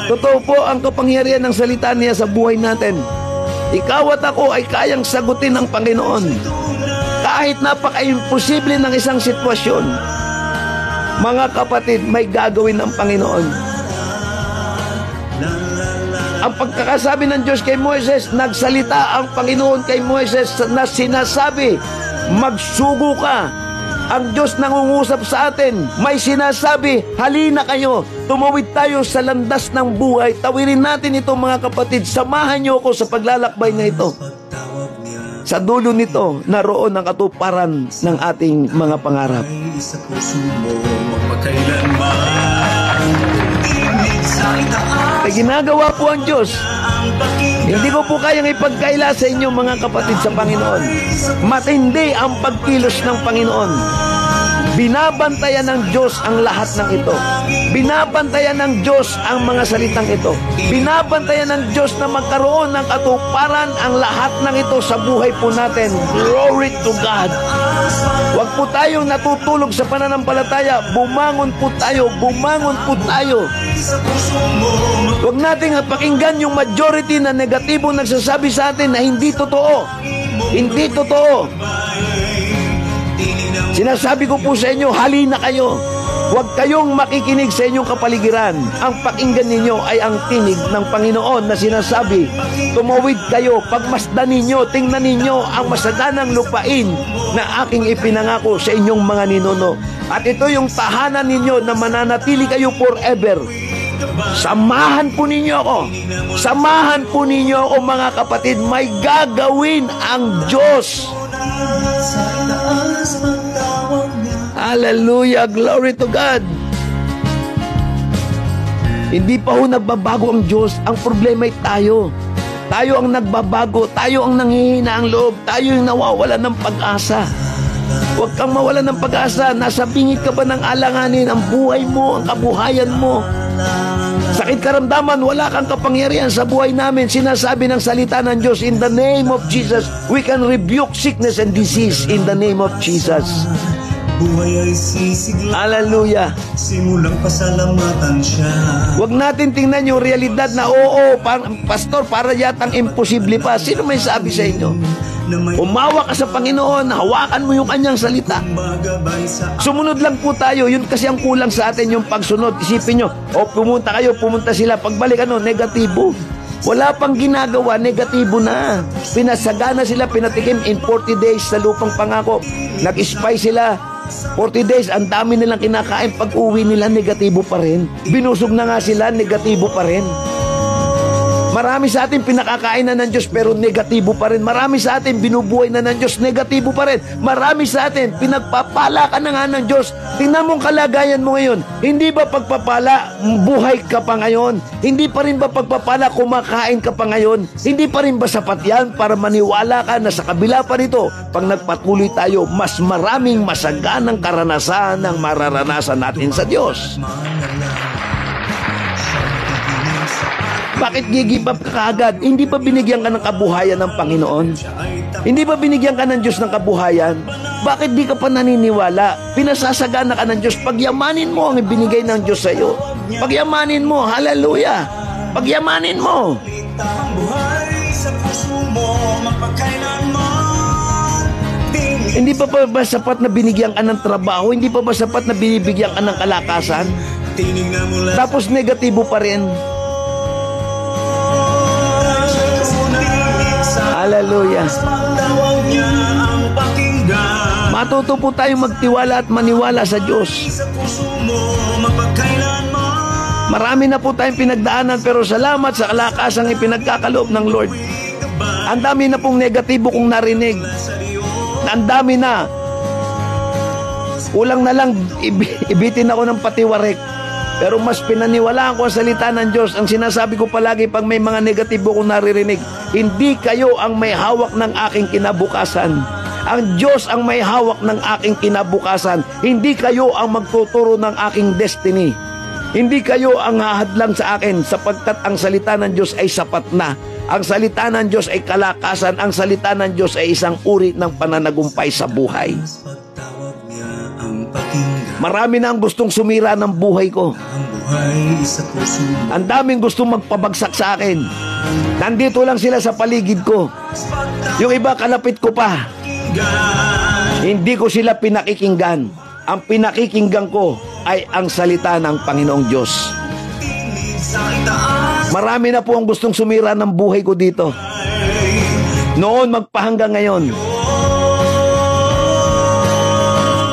Totoo po ang kapangyarihan ng salita niya sa buhay natin. Ikaw at ako ay kayang sagutin ng Panginoon. Kahit napaka-imposible ng isang sitwasyon, mga kapatid, may gagawin ng Panginoon. Ang pagkakasabi ng Diyos kay Moises, nagsalita ang Panginoon kay Moises na sinasabi, magsugo ka Ang Diyos nangungusap sa atin. May sinasabi, halina kayo, tumawid tayo sa landas ng buhay. Tawirin natin ito mga kapatid. Samahan niyo ako sa paglalakbay na ito. Sa dulo nito, naroon ang katuparan ng ating mga pangarap. Sa puso mo magpakailanman. Tinig sa itaas Kaya ginagawa po ang Diyos. ang pakinggan. Hindi ko po kayang ipagkaila sa inyo mga kapatid sa Panginoon. Matindi ang pagkilos ng Panginoon. Binabantayan ng Diyos ang lahat ng ito. Binabantayan ng Diyos ang mga salitang ito. Binabantayan ng Diyos na magkaroon ng katuparan ang lahat ng ito sa buhay po natin. Glory to God. Huwag po tayong natutulog sa pananampalataya. Bumangon po tayo. Bumangon po tayo. Sa puso mo Huwag nating pakinggan yung majority na negatibo nagsasabi sa atin na hindi totoo. Hindi totoo. Sinasabi ko po sa inyo, halina kayo. Huwag kayong makikinig sa inyong kapaligiran. Ang pakinggan ninyo ay ang tinig ng Panginoon na sinasabi, tumawid kayo, pagmasdan ninyo, tingnan ninyo ang masaganang lupain na aking ipinangako sa inyong mga ninuno. At ito yung tahanan ninyo na mananatili kayo forever. Samahan po ninyo ako. Samahan po ninyo ako mga kapatid. May gagawin ang Diyos. Hallelujah, glory to God. Hindi pa ho nagbabago ang Diyos. Ang problema ay tayo. Tayo ang nagbabago. Tayo ang nanghihina ang loob. Tayo yung nawawala ng pag-asa. Huwag kang mawala ng pag-asa. Nasa bingit ka ba ng alanganin ang buhay mo, ang kabuhayan mo? Sakit karamdaman, wala kang kapangyarihan sa buhay namin. Sinasabi ng salita ng Diyos, in the name of Jesus, we can rebuke sickness and disease in the name of Jesus. buhay ay sisigla. Hallelujah. Simulang pasalamatan siya. Huwag natin tingnan yung realidad na oo, pastor, para yatang imposible pa. Sino may sabi sa inyo? Umawa ka sa Panginoon, hawakan mo yung kanyang salita. Sumunod lang po tayo. Yun kasi ang kulang sa atin, yung pagsunod. Isipin nyo, pumunta kayo, pumunta sila. Pagbalik, negatibo. Wala pang ginagawa, negatibo na. Pinasagana sila, pinatikim in 40 days sa lupang pangako. Nag-spy sila. 40 days, ang dami nilang kinakain. Pag uwi nila, negatibo pa rin. Binusog na nga sila, negatibo pa rin. Marami sa atin pinakakain na ng Diyos pero negatibo pa rin. Marami sa atin binubuhay na ng Diyos, negatibo pa rin. Marami sa atin pinagpapala ka na nga ng Diyos. Tingnan mong kalagayan mo ngayon. Hindi ba pagpapala, buhay ka pa ngayon? Hindi pa rin ba pagpapala, kumakain ka pa ngayon? Hindi pa rin ba sapat yan para maniwala ka na sa kabila pa nito, pag nagpatuloy tayo, mas maraming masaganang karanasan ang mararanasan natin sa Diyos? Bakit gigib up ka kaagad? Hindi ba binigyan ka ng kabuhayan ng Panginoon? Hindi ba binigyan ka ng Diyos ng kabuhayan? Bakit di ka pa naniniwala? Pinasasagana ka ng Diyos. Pagyamanin mo ang ibinigay ng Diyos sa iyo. Pagyamanin mo. Hallelujah. Pagyamanin mo. Hindi pa ba sapat na binigyan ka ng trabaho? Hindi pa ba sapat na binibigyan ka ng kalakasan? Tapos negatibo pa rin. Hallelujah. Matuto po tayong magtiwala at maniwala sa Diyos. Marami na po tayong pinagdaanan pero salamat sa kalakasang ipinagkakaloob ng Lord. Ang dami na pong negatibo kong narinig. Ang dami na. Kulang na lang ibitin ako ng patiwarek. Pero mas pinaniwalaan ko ang salita ng Diyos. Ang sinasabi ko palagi pag may mga negatibo kong naririnig, hindi kayo ang may hawak ng aking kinabukasan. Ang Diyos ang may hawak ng aking kinabukasan. Hindi kayo ang magtuturo ng aking destiny. Hindi kayo ang hahadlang sa akin sapagkat ang salita ng Diyos ay sapat na. Ang salita ng Diyos ay kalakasan. Ang salita ng Diyos ay isang uri ng pananagumpay sa buhay. Marami na ang gustong sumira ng buhay ko. Ang daming gustong magpabagsak sa akin. Nandito lang sila sa paligid ko. Yung iba kalapit ko pa. Hindi ko sila pinakikinggan. Ang pinakikinggan ko ay ang salita ng Panginoong Diyos. Marami na po ang gustong sumira ng buhay ko dito. Noon magpahanggang ngayon.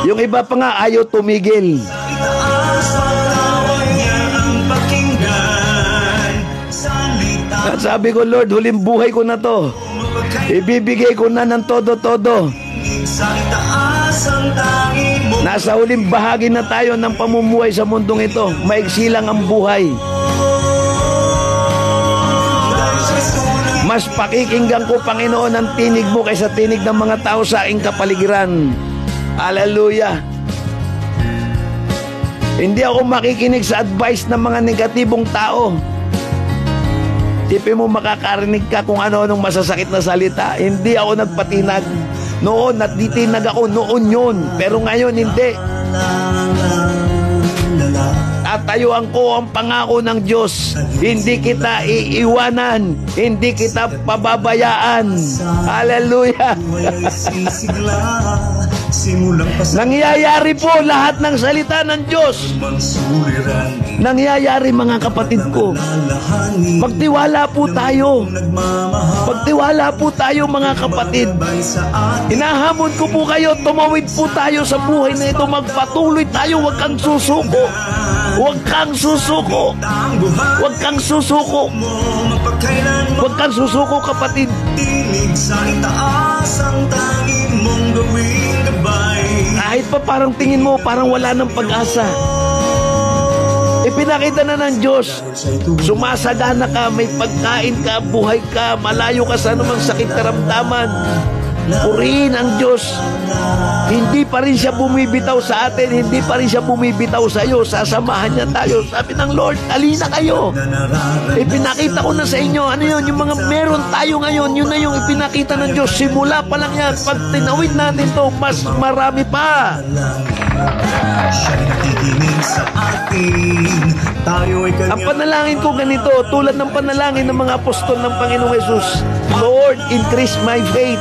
Yung iba iba pa nga ayaw tumigil. Itaas patawad niya ang pakinggan. Salita At sabi ko, Lord, huling buhay ko na to. Ibibigay ko na ng todo-todo. sa itaas ang tangi mo. Nasa huling bahagi na tayo ng pamumuhay sa mundong ito. Maigsi lang ang buhay. Mas pakikinggan ko, Panginoon, ang tinig mo kaysa tinig ng mga tao sa aking kapaligiran. Hallelujah. Hindi ako makikinig sa advice ng mga negatibong tao. Tipin mo makakarinig ka kung ano-anong masasakit na salita. Hindi ako nagpatinag. Noon, natitinag ako noon yun. Pero ngayon, hindi. Tatayuan ko ang pangako ng Diyos. Hindi kita iiwanan. Hindi kita pababayaan. Hallelujah. Nangyayari po lahat ng salita ng Diyos. Nangyayari, mga kapatid ko. Magtiwala po tayo. Magtiwala po tayo, mga kapatid. Hinahamon ko po kayo, tumawid po tayo sa buhay na ito. Magpatuloy tayo, huwag kang susuko. Huwag kang susuko. Huwag kang susuko. Huwag kang susuko, kapatid. Tinig sa itaas ang tanging mong gawing gabay. Kahit pa parang tingin mo, parang wala ng pag-asa. Ipinakita na ng Diyos. Sumasagana ka, may pagkain ka, buhay ka, malayo ka sa anumang sakit karamdaman. Purihin ang Diyos. Hindi pa rin siya bumibitaw sa atin. Hindi pa rin siya bumibitaw sa iyo. Sasamahan niya tayo. Sabi ng Lord, alina kayo. Ipinakita ko na sa inyo. Ano yun? Yung mga meron tayo ngayon, yun na yung ipinakita ng Diyos. Simula pa lang yan. Pag tinawid natin to, mas marami pa. Siya'y nakikinig sa atin. Tayo ay Ang panalangin ko ganito, tulad ng panalangin ng mga apostol ng Panginoong Jesus. Lord, increase my faith.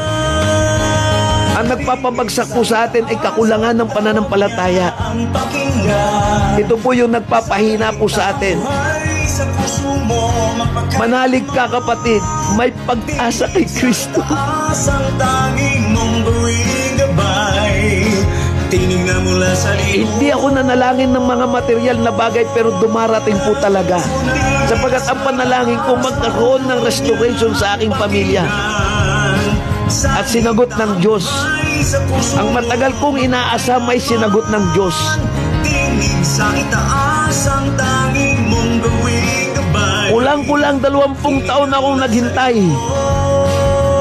Ang nagpapabagsak po sa atin ay kakulangan ng pananampalataya. Ito po yung nagpapahina po sa atin. Manalig ka, kapatid. May pag-asa kay Kristo. Hindi ako nanalangin ng mga material na bagay, pero dumarating po talaga. Sapagat ang panalangin ko, magkaroon ng restoration sa aking pamilya. At sinagot ng Diyos. Ang matagal kong inaasam ay sinagot ng Diyos. Kulang-kulang 20 taon akong naghintay.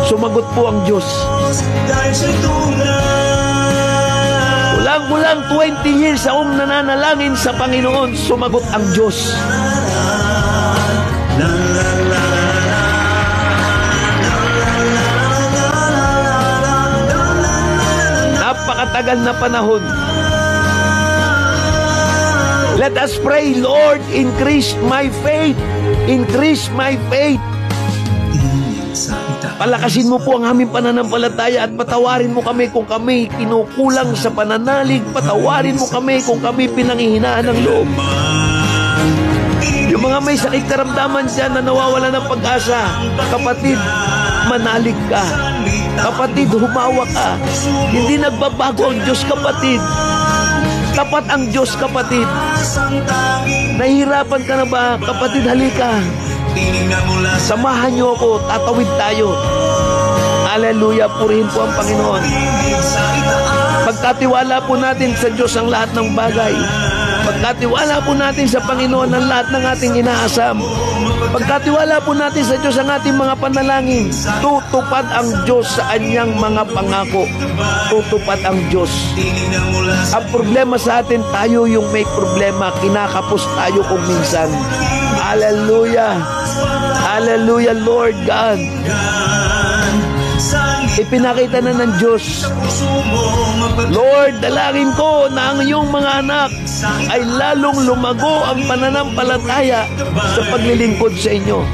Sumagot po ang Diyos. Kulang-kulang 20 years akong nananalangin sa Panginoon. Sumagot ang Diyos. Napakatagal na panahon. Let us pray, Lord, increase my faith. Increase my faith. Palakasin mo po ang aming pananampalataya at patawarin mo kami kung kami kinukulang sa pananalig. Patawarin mo kami kung kami pinanghihinaan ng loob. Yung mga may sakit karamdaman dyan na nawawala ng pag-asa, kapatid, manalig ka. Kapatid, humawa ka. Hindi nagbabago ang Diyos, kapatid. Tapat ang Diyos, kapatid. Nahihirapan ka na ba? Kapatid, halika. Samahan niyo ako, tatawid tayo. Hallelujah, purihin po ang Panginoon. Pagkatiwala po natin sa Diyos ang lahat ng bagay. Pagkatiwala po natin sa Panginoon ang lahat ng ating inaasam. Pagkatiwala po natin sa Diyos ang ating mga panalangin. Tutupad ang Diyos sa Kanyang mga pangako. Tutupad ang Diyos. Ang problema sa atin, tayo yung may problema. Kinakapos tayo kung minsan. Hallelujah. Hallelujah, Lord God. Ipinakita na ng Diyos. Lord, dalangin ko na ang iyong mga anak ay lalong lumago ang pananampalataya sa paglilingkod sa inyo.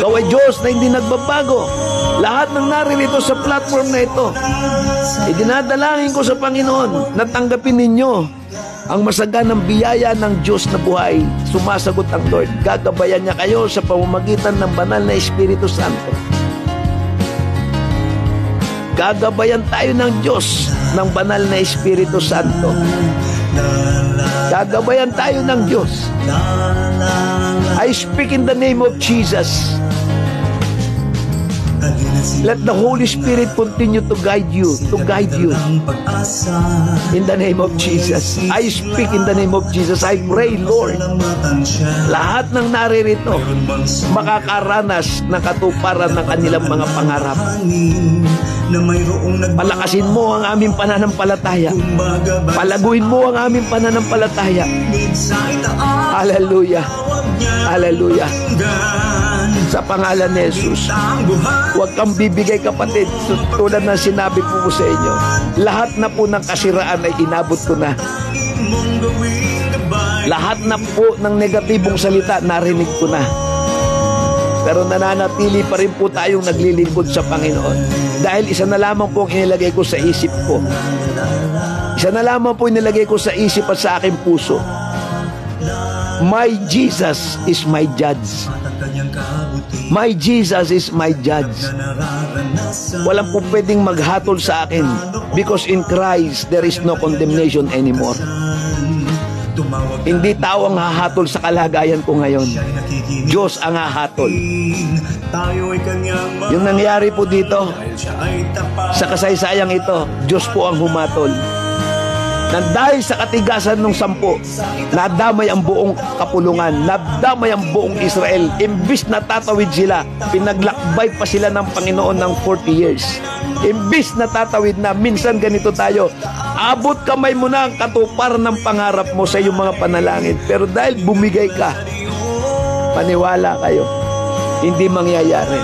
Ikaw ay Diyos na hindi nagbabago. Lahat ng naririto sa platform na ito, idinadalangin ko sa Panginoon na tanggapin ninyo ang masaganang biyaya ng Diyos na buhay. Sumasagot ang Lord. Gagabayan niya kayo sa pamamagitan ng banal na Espiritu Santo. Gagabayan tayo ng Diyos, ng banal na Espiritu Santo. Gagabayan tayo ng Diyos. I speak in the name of Jesus. Let the Holy Spirit continue to guide you, in the name of Jesus. I speak in the name of Jesus. I pray, Lord, lahat ng naririto makakaranas ng katuparan ng kanilang mga pangarap. Palakasin mo ang aming pananampalataya. Palaguin mo ang aming pananampalataya. Hallelujah. Hallelujah. Sa pangalan ni Jesus, huwag kang bibigay, kapatid, tulad ng sinabi po sa inyo. Lahat na po ng kasiraan ay inabot ko na. Lahat na po ng negatibong salita narinig ko na. Pero nananatili pa rin po tayong naglilingkod sa Panginoon. Dahil isa na lamang po ang inilagay ko sa isip ko. Isa na lamang po inilagay ko sa isip at sa aking puso. My Jesus is my judge. My Jesus is my judge. Walang po pwedeng maghatol sa akin, because in Christ there is no condemnation anymore. Hindi tao ang hahatol sa kalagayan ko ngayon. Diyos ang hahatol. Yung nangyari po dito, sa kasaysayang ito, Diyos po ang humatol. Nang dahil sa katigasan ng 10, nadamay ang buong kapulungan, nadamay ang buong Israel. Imbis na tatawid sila, pinaglakbay pa sila ng Panginoon ng 40 years. Imbis na tatawid na, minsan ganito tayo, abot kamay mo na ang katuparan ng pangarap mo sa iyong mga panalangin. Pero dahil bumigay ka, paniwala kayo, hindi mangyayari.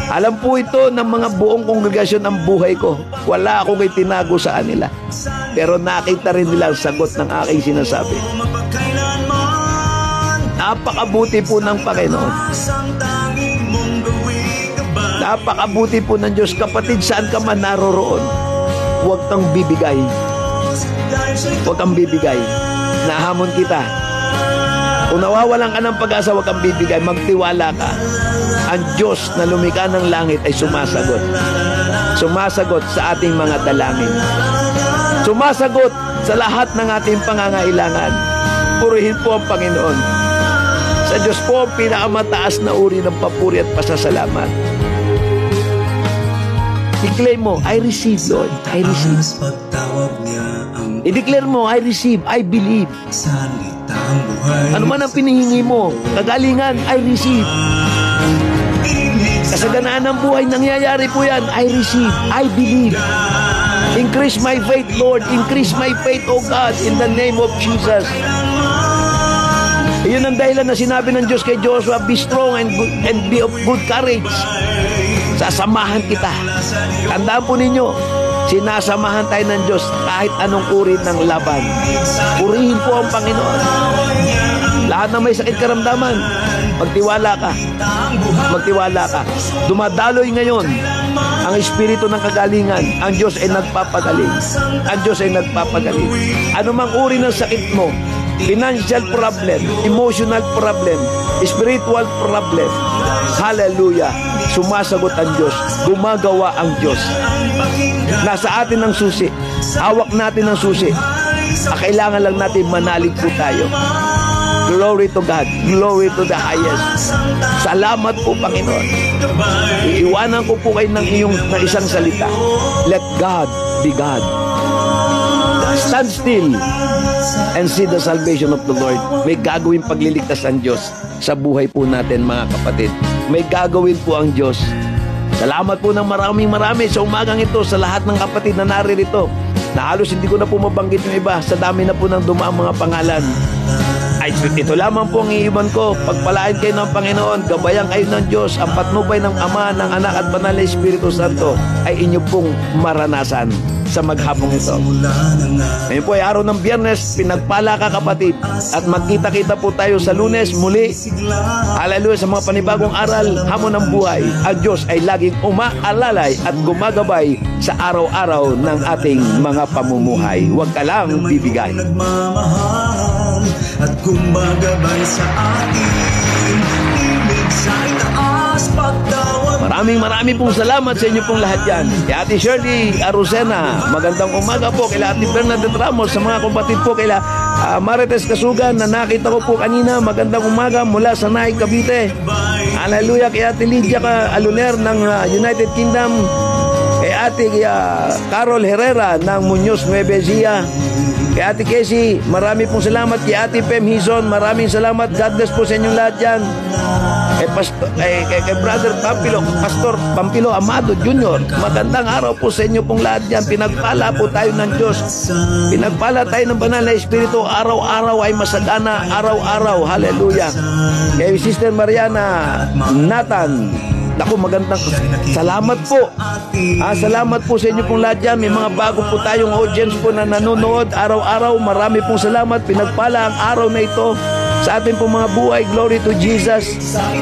Alam po ito ng mga buong kongregasyon ng buhay ko. Wala akong itinago sa kanila. Pero nakita rin nila ang sagot ng aking sinasabi. Napakabuti po ng Panginoon. Napakabuti po ng Diyos. Kapatid, saan ka man naroroon, huwag kang bibigay. Huwag kang bibigay. Nahamon kita. Kung nawawalan ka ng pag-asa, huwag kang bibigay. Magtiwala ka. Ang Diyos na lumikha ng langit ay sumasagot. Sumasagot sa ating mga dalangin. Sumasagot sa lahat ng ating pangangailangan. Purihin po ang Panginoon. Sa Diyos po ang pinakamataas na uri ng papuri at pasasalamat. I-claim mo, I receive, Lord. I receive. I-declare mo, I receive, I believe. Ano man ang pinihingi mo, kagalingan, I receive. Kasaganaan ng buhay, nangyayari po yan. I receive, I believe. Increase my faith, Lord. Increase my faith, O God, in the name of Jesus. Iyon ang dahilan na sinabi ng Diyos kay Joshua, be strong and be of good courage. Sasamahan kita. Tandaan po ninyo, sinasamahan tayo ng Diyos kahit anong uri ng laban. Purihin po ang Panginoon. Lahat na may sakit karamdaman, magtiwala ka. Magtiwala ka. Dumadaloy ngayon ang espiritu ng kagalingan. Ang Diyos ay nagpapagaling. Ang Diyos ay nagpapagaling. Ano mang uri ng sakit mo, financial problem, emotional problem, spiritual problem, hallelujah, sumasagot ang Diyos. Gumagawa ang Diyos. Nasa atin ang susi. Hawak natin ang susi. Kailangan lang natin manalig po tayo. Glory to God. Glory to the highest. Salamat po, Panginoon. Iiwanan ko po kayo ng isang salita. Let God be God. Stand still and see the salvation of the Lord. May gagawin pagliligtas ang Diyos sa buhay po natin, mga kapatid. May gagawin po ang Diyos. Salamat po ng maraming sa umagang ito sa lahat ng kapatid na naririto. Na halos hindi ko na po mabanggit yung iba sa dami na po ng dumaang mga pangalan. Ay, ito lamang po ang iiwan ko. Pagpalain kayo ng Panginoon, gabayan kayo ng Diyos. Ang patnubay ng Ama, ng Anak at Banal na Espiritu Santo ay inyo pong maranasan sa maghapong ito. Ngayon po ay araw ng Biyernes. Pinagpala ka, kapatid. At magkita-kita po tayo sa Lunes muli. Hallelujah, sa mga panibagong aral, hamon ng buhay. Ang Diyos ay laging umaalalay at gumagabay sa araw-araw ng ating mga pamumuhay. Huwag ka lang bibigay. At gumagabay sa atin, ibig sa itaas, pagtawag Maraming pong salamat sa inyo pong lahat yan. Kay Ate Shirley Arusena, magandang umaga po. Kay Ate Bernadette Ramos, sa mga kapatid po. Kay Marites Kasugan na nakita ko po kanina, magandang umaga mula sa Naik, Cavite. Hallelujah. Kay Ate Lydia Aluner ng United Kingdom. Kay Ate Carol Herrera ng Muñoz, Nueva Ecija. Kay Ate Casey, marami pong salamat. Kay Ate Pem Hizon, maraming salamat. God bless po sa inyong lahat dyan. Kay Brother Pampilo, Pastor Pampilo Amado Jr., magandang araw po sa inyo pong lahat dyan. Pinagpala po tayo ng Diyos. Pinagpala tayo ng banal na Espiritu. Araw-araw ay masagana. Araw-araw. Hallelujah. Kay Sister Mariana Nathan, ako, magandang salamat po. Salamat po sa inyo pong lahat dyan. May mga bago po tayong audience po na nanonood araw-araw. Marami pong salamat. Pinagpala ang araw na ito sa ating pong mga buhay. Glory to Jesus.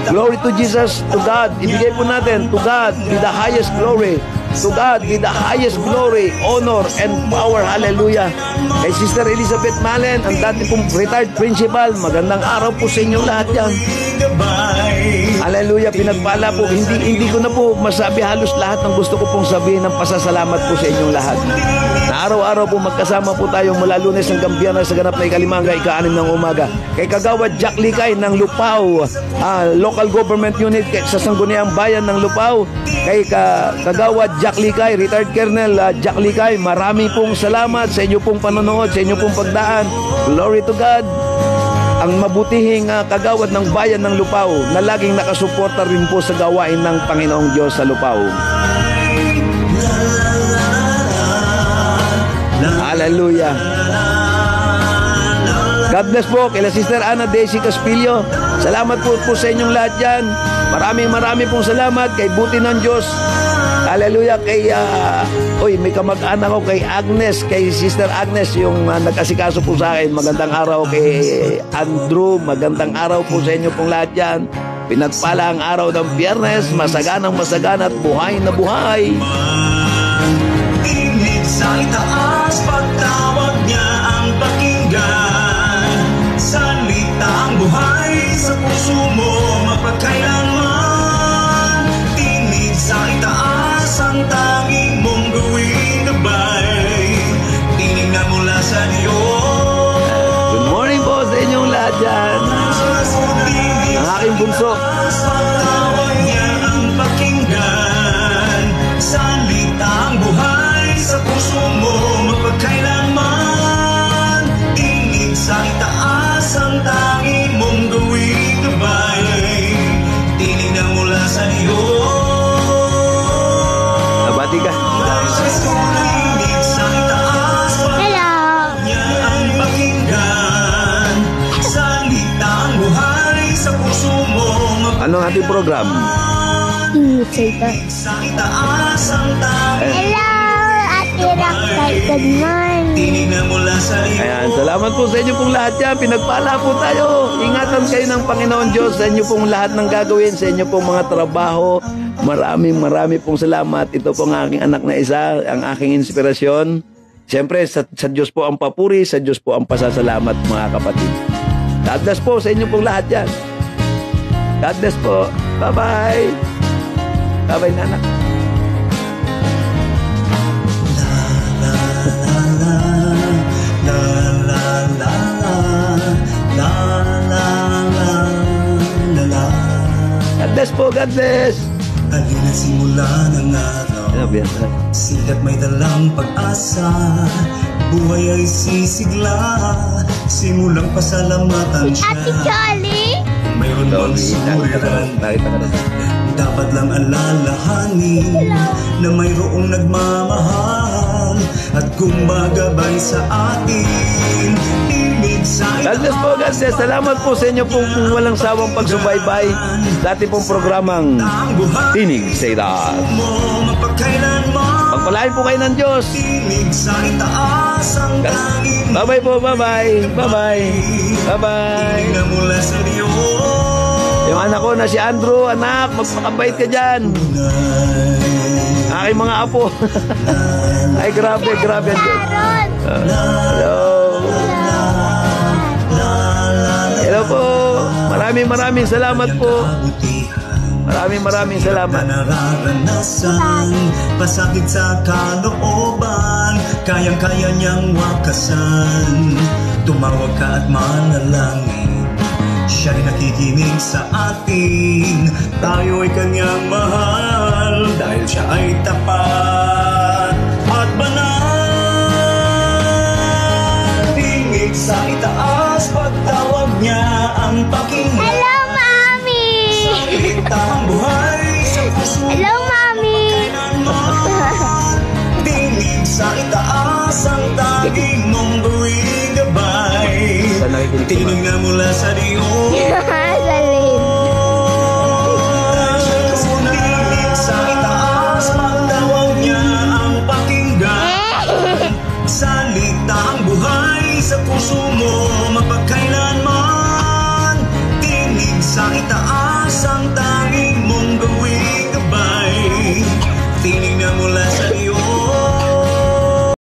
Glory to Jesus. To God. Ibigay po natin. To God be the highest glory. To God be the highest glory, honor, and power. Hallelujah. Kay Sister Elizabeth Malen, ang dati pong retired principal, magandang araw po sa inyo lahat yan. Hallelujah. Pinagpala po. Hindi ko na po masabi halos lahat ng gusto ko pong sabihin ng pasasalamat po sa inyong lahat. Na araw-araw po magkasama po tayo mula Lunes hanggang Biyernes sa ganap na ikalimanga, ika-6 ng umaga. Kay Kagawad Jack Likay ng Lupao, local government unit sa Sangguniang Bayan ng Lupao. Kay Kagawad Jack Likay, retired Colonel Jack Likay, marami pong salamat sa inyo pong panonood, sa inyo pong pagdaan. Glory to God. Ang mabutihing kagawad ng bayan ng Lupao na laging nakasuporta rin po sa gawain ng Panginoong Diyos sa Lupao. Hallelujah. God bless po kay Sister Ana Daisy Caspillo. Salamat po sa inyong lahat dyan. Maraming pong salamat kay Buti ng Diyos. Hallelujah. Kay may kamag-anak ko kay Agnes, kay Sister Agnes, yung nag-asikaso po sa akin. Magandang araw kay Andrew. Magandang araw po sa inyo pong lahat yan. Pinagpala ang araw ng Biyernes, masaganang masagana at buhay na buhay. Tinig sa itaas, pagtawag niya ang pakinggan. Salita ang buhay sa puso mo mapagkailanman. Tinig sa itaas, ang tanging mong gawing gabay. Tinig na mula sa Diyos. Good morning po sa inyong lahat dyan. Ang aking bunso. Pagtawag niya ang pakinggan. Salita ang buhay sa puso mo mapagkailanman. Tinig sa itaas, ang tanging mong gawing gabay. Tinig na mula sa Diyos. Nabati ka. Tinig sa itaas, pagtawag niya ang pakinggan. Salita ang buhay sa puso mo Anong ating program? Tinig sa itaas, ang tanging Hello, Ate Roxy. Good morning. tinig na mula sa Diyos. Ayan, salamat po sa inyo pong lahat yan. Pinagpala po tayo. Ingatan kayo ng Panginoon Diyos sa inyo pong lahat ng gagawin, sa inyo pong mga trabaho. Marami pong salamat. Ito pong aking anak na isa, ang aking inspirasyon. Siyempre, sa Diyos po ang papuri, sa Diyos po ang pasasalamat, mga kapatid. God bless po sa inyo pong lahat yan. God bless po. Bye-bye. Bye-bye, nanak. God bless po, God bless. Halina simula ng araw, Ano ba yan? sikat may dalang pag-asa. Buhay ay sisigla, simulang pasalamatan siya. Ate Charlie? Mayroon bang suliran, Nakita ka na. dapat lang alalahanin na mayroong nagmamahal at gumagabay sa atin. Tinig sa God bless po, God bless. Salamat po sa inyo pong walang sawang pagsubaybay sa ating pong programang ang buhay Tinig sa Itaas. mo mapagkailanman. Pagpalain po kayo ng Diyos. Tinig sa itaas, ang tanging Bye-bye po, bye-bye. Bye-bye. Bye-bye. na mula sa Diyos. Yung anak ko na si Andrew, anak, magpakabait ka dyan. Aking mga apo. Ay, grabe ang Diyos. Aaron. Hello. Hello po. Maraming salamat po. Kabutihan Maraming salamat. Na nararanasan, pasakit sa kalooban, kayang-kaya niyang wakasan. Tumawag ka at manalangin, siya'y nakikinig sa atin. Tayo'y kanyang mahal, dahil siya ay tapat at banal. Tingig sa itaas, pagtawag niya ang pakinggan. Hello, Mommy! Ang buhay sa puso. Hello, Mommy! Tingin sa itaas ang tanging mong buwing gabay. Tinig na mula sa Diyos.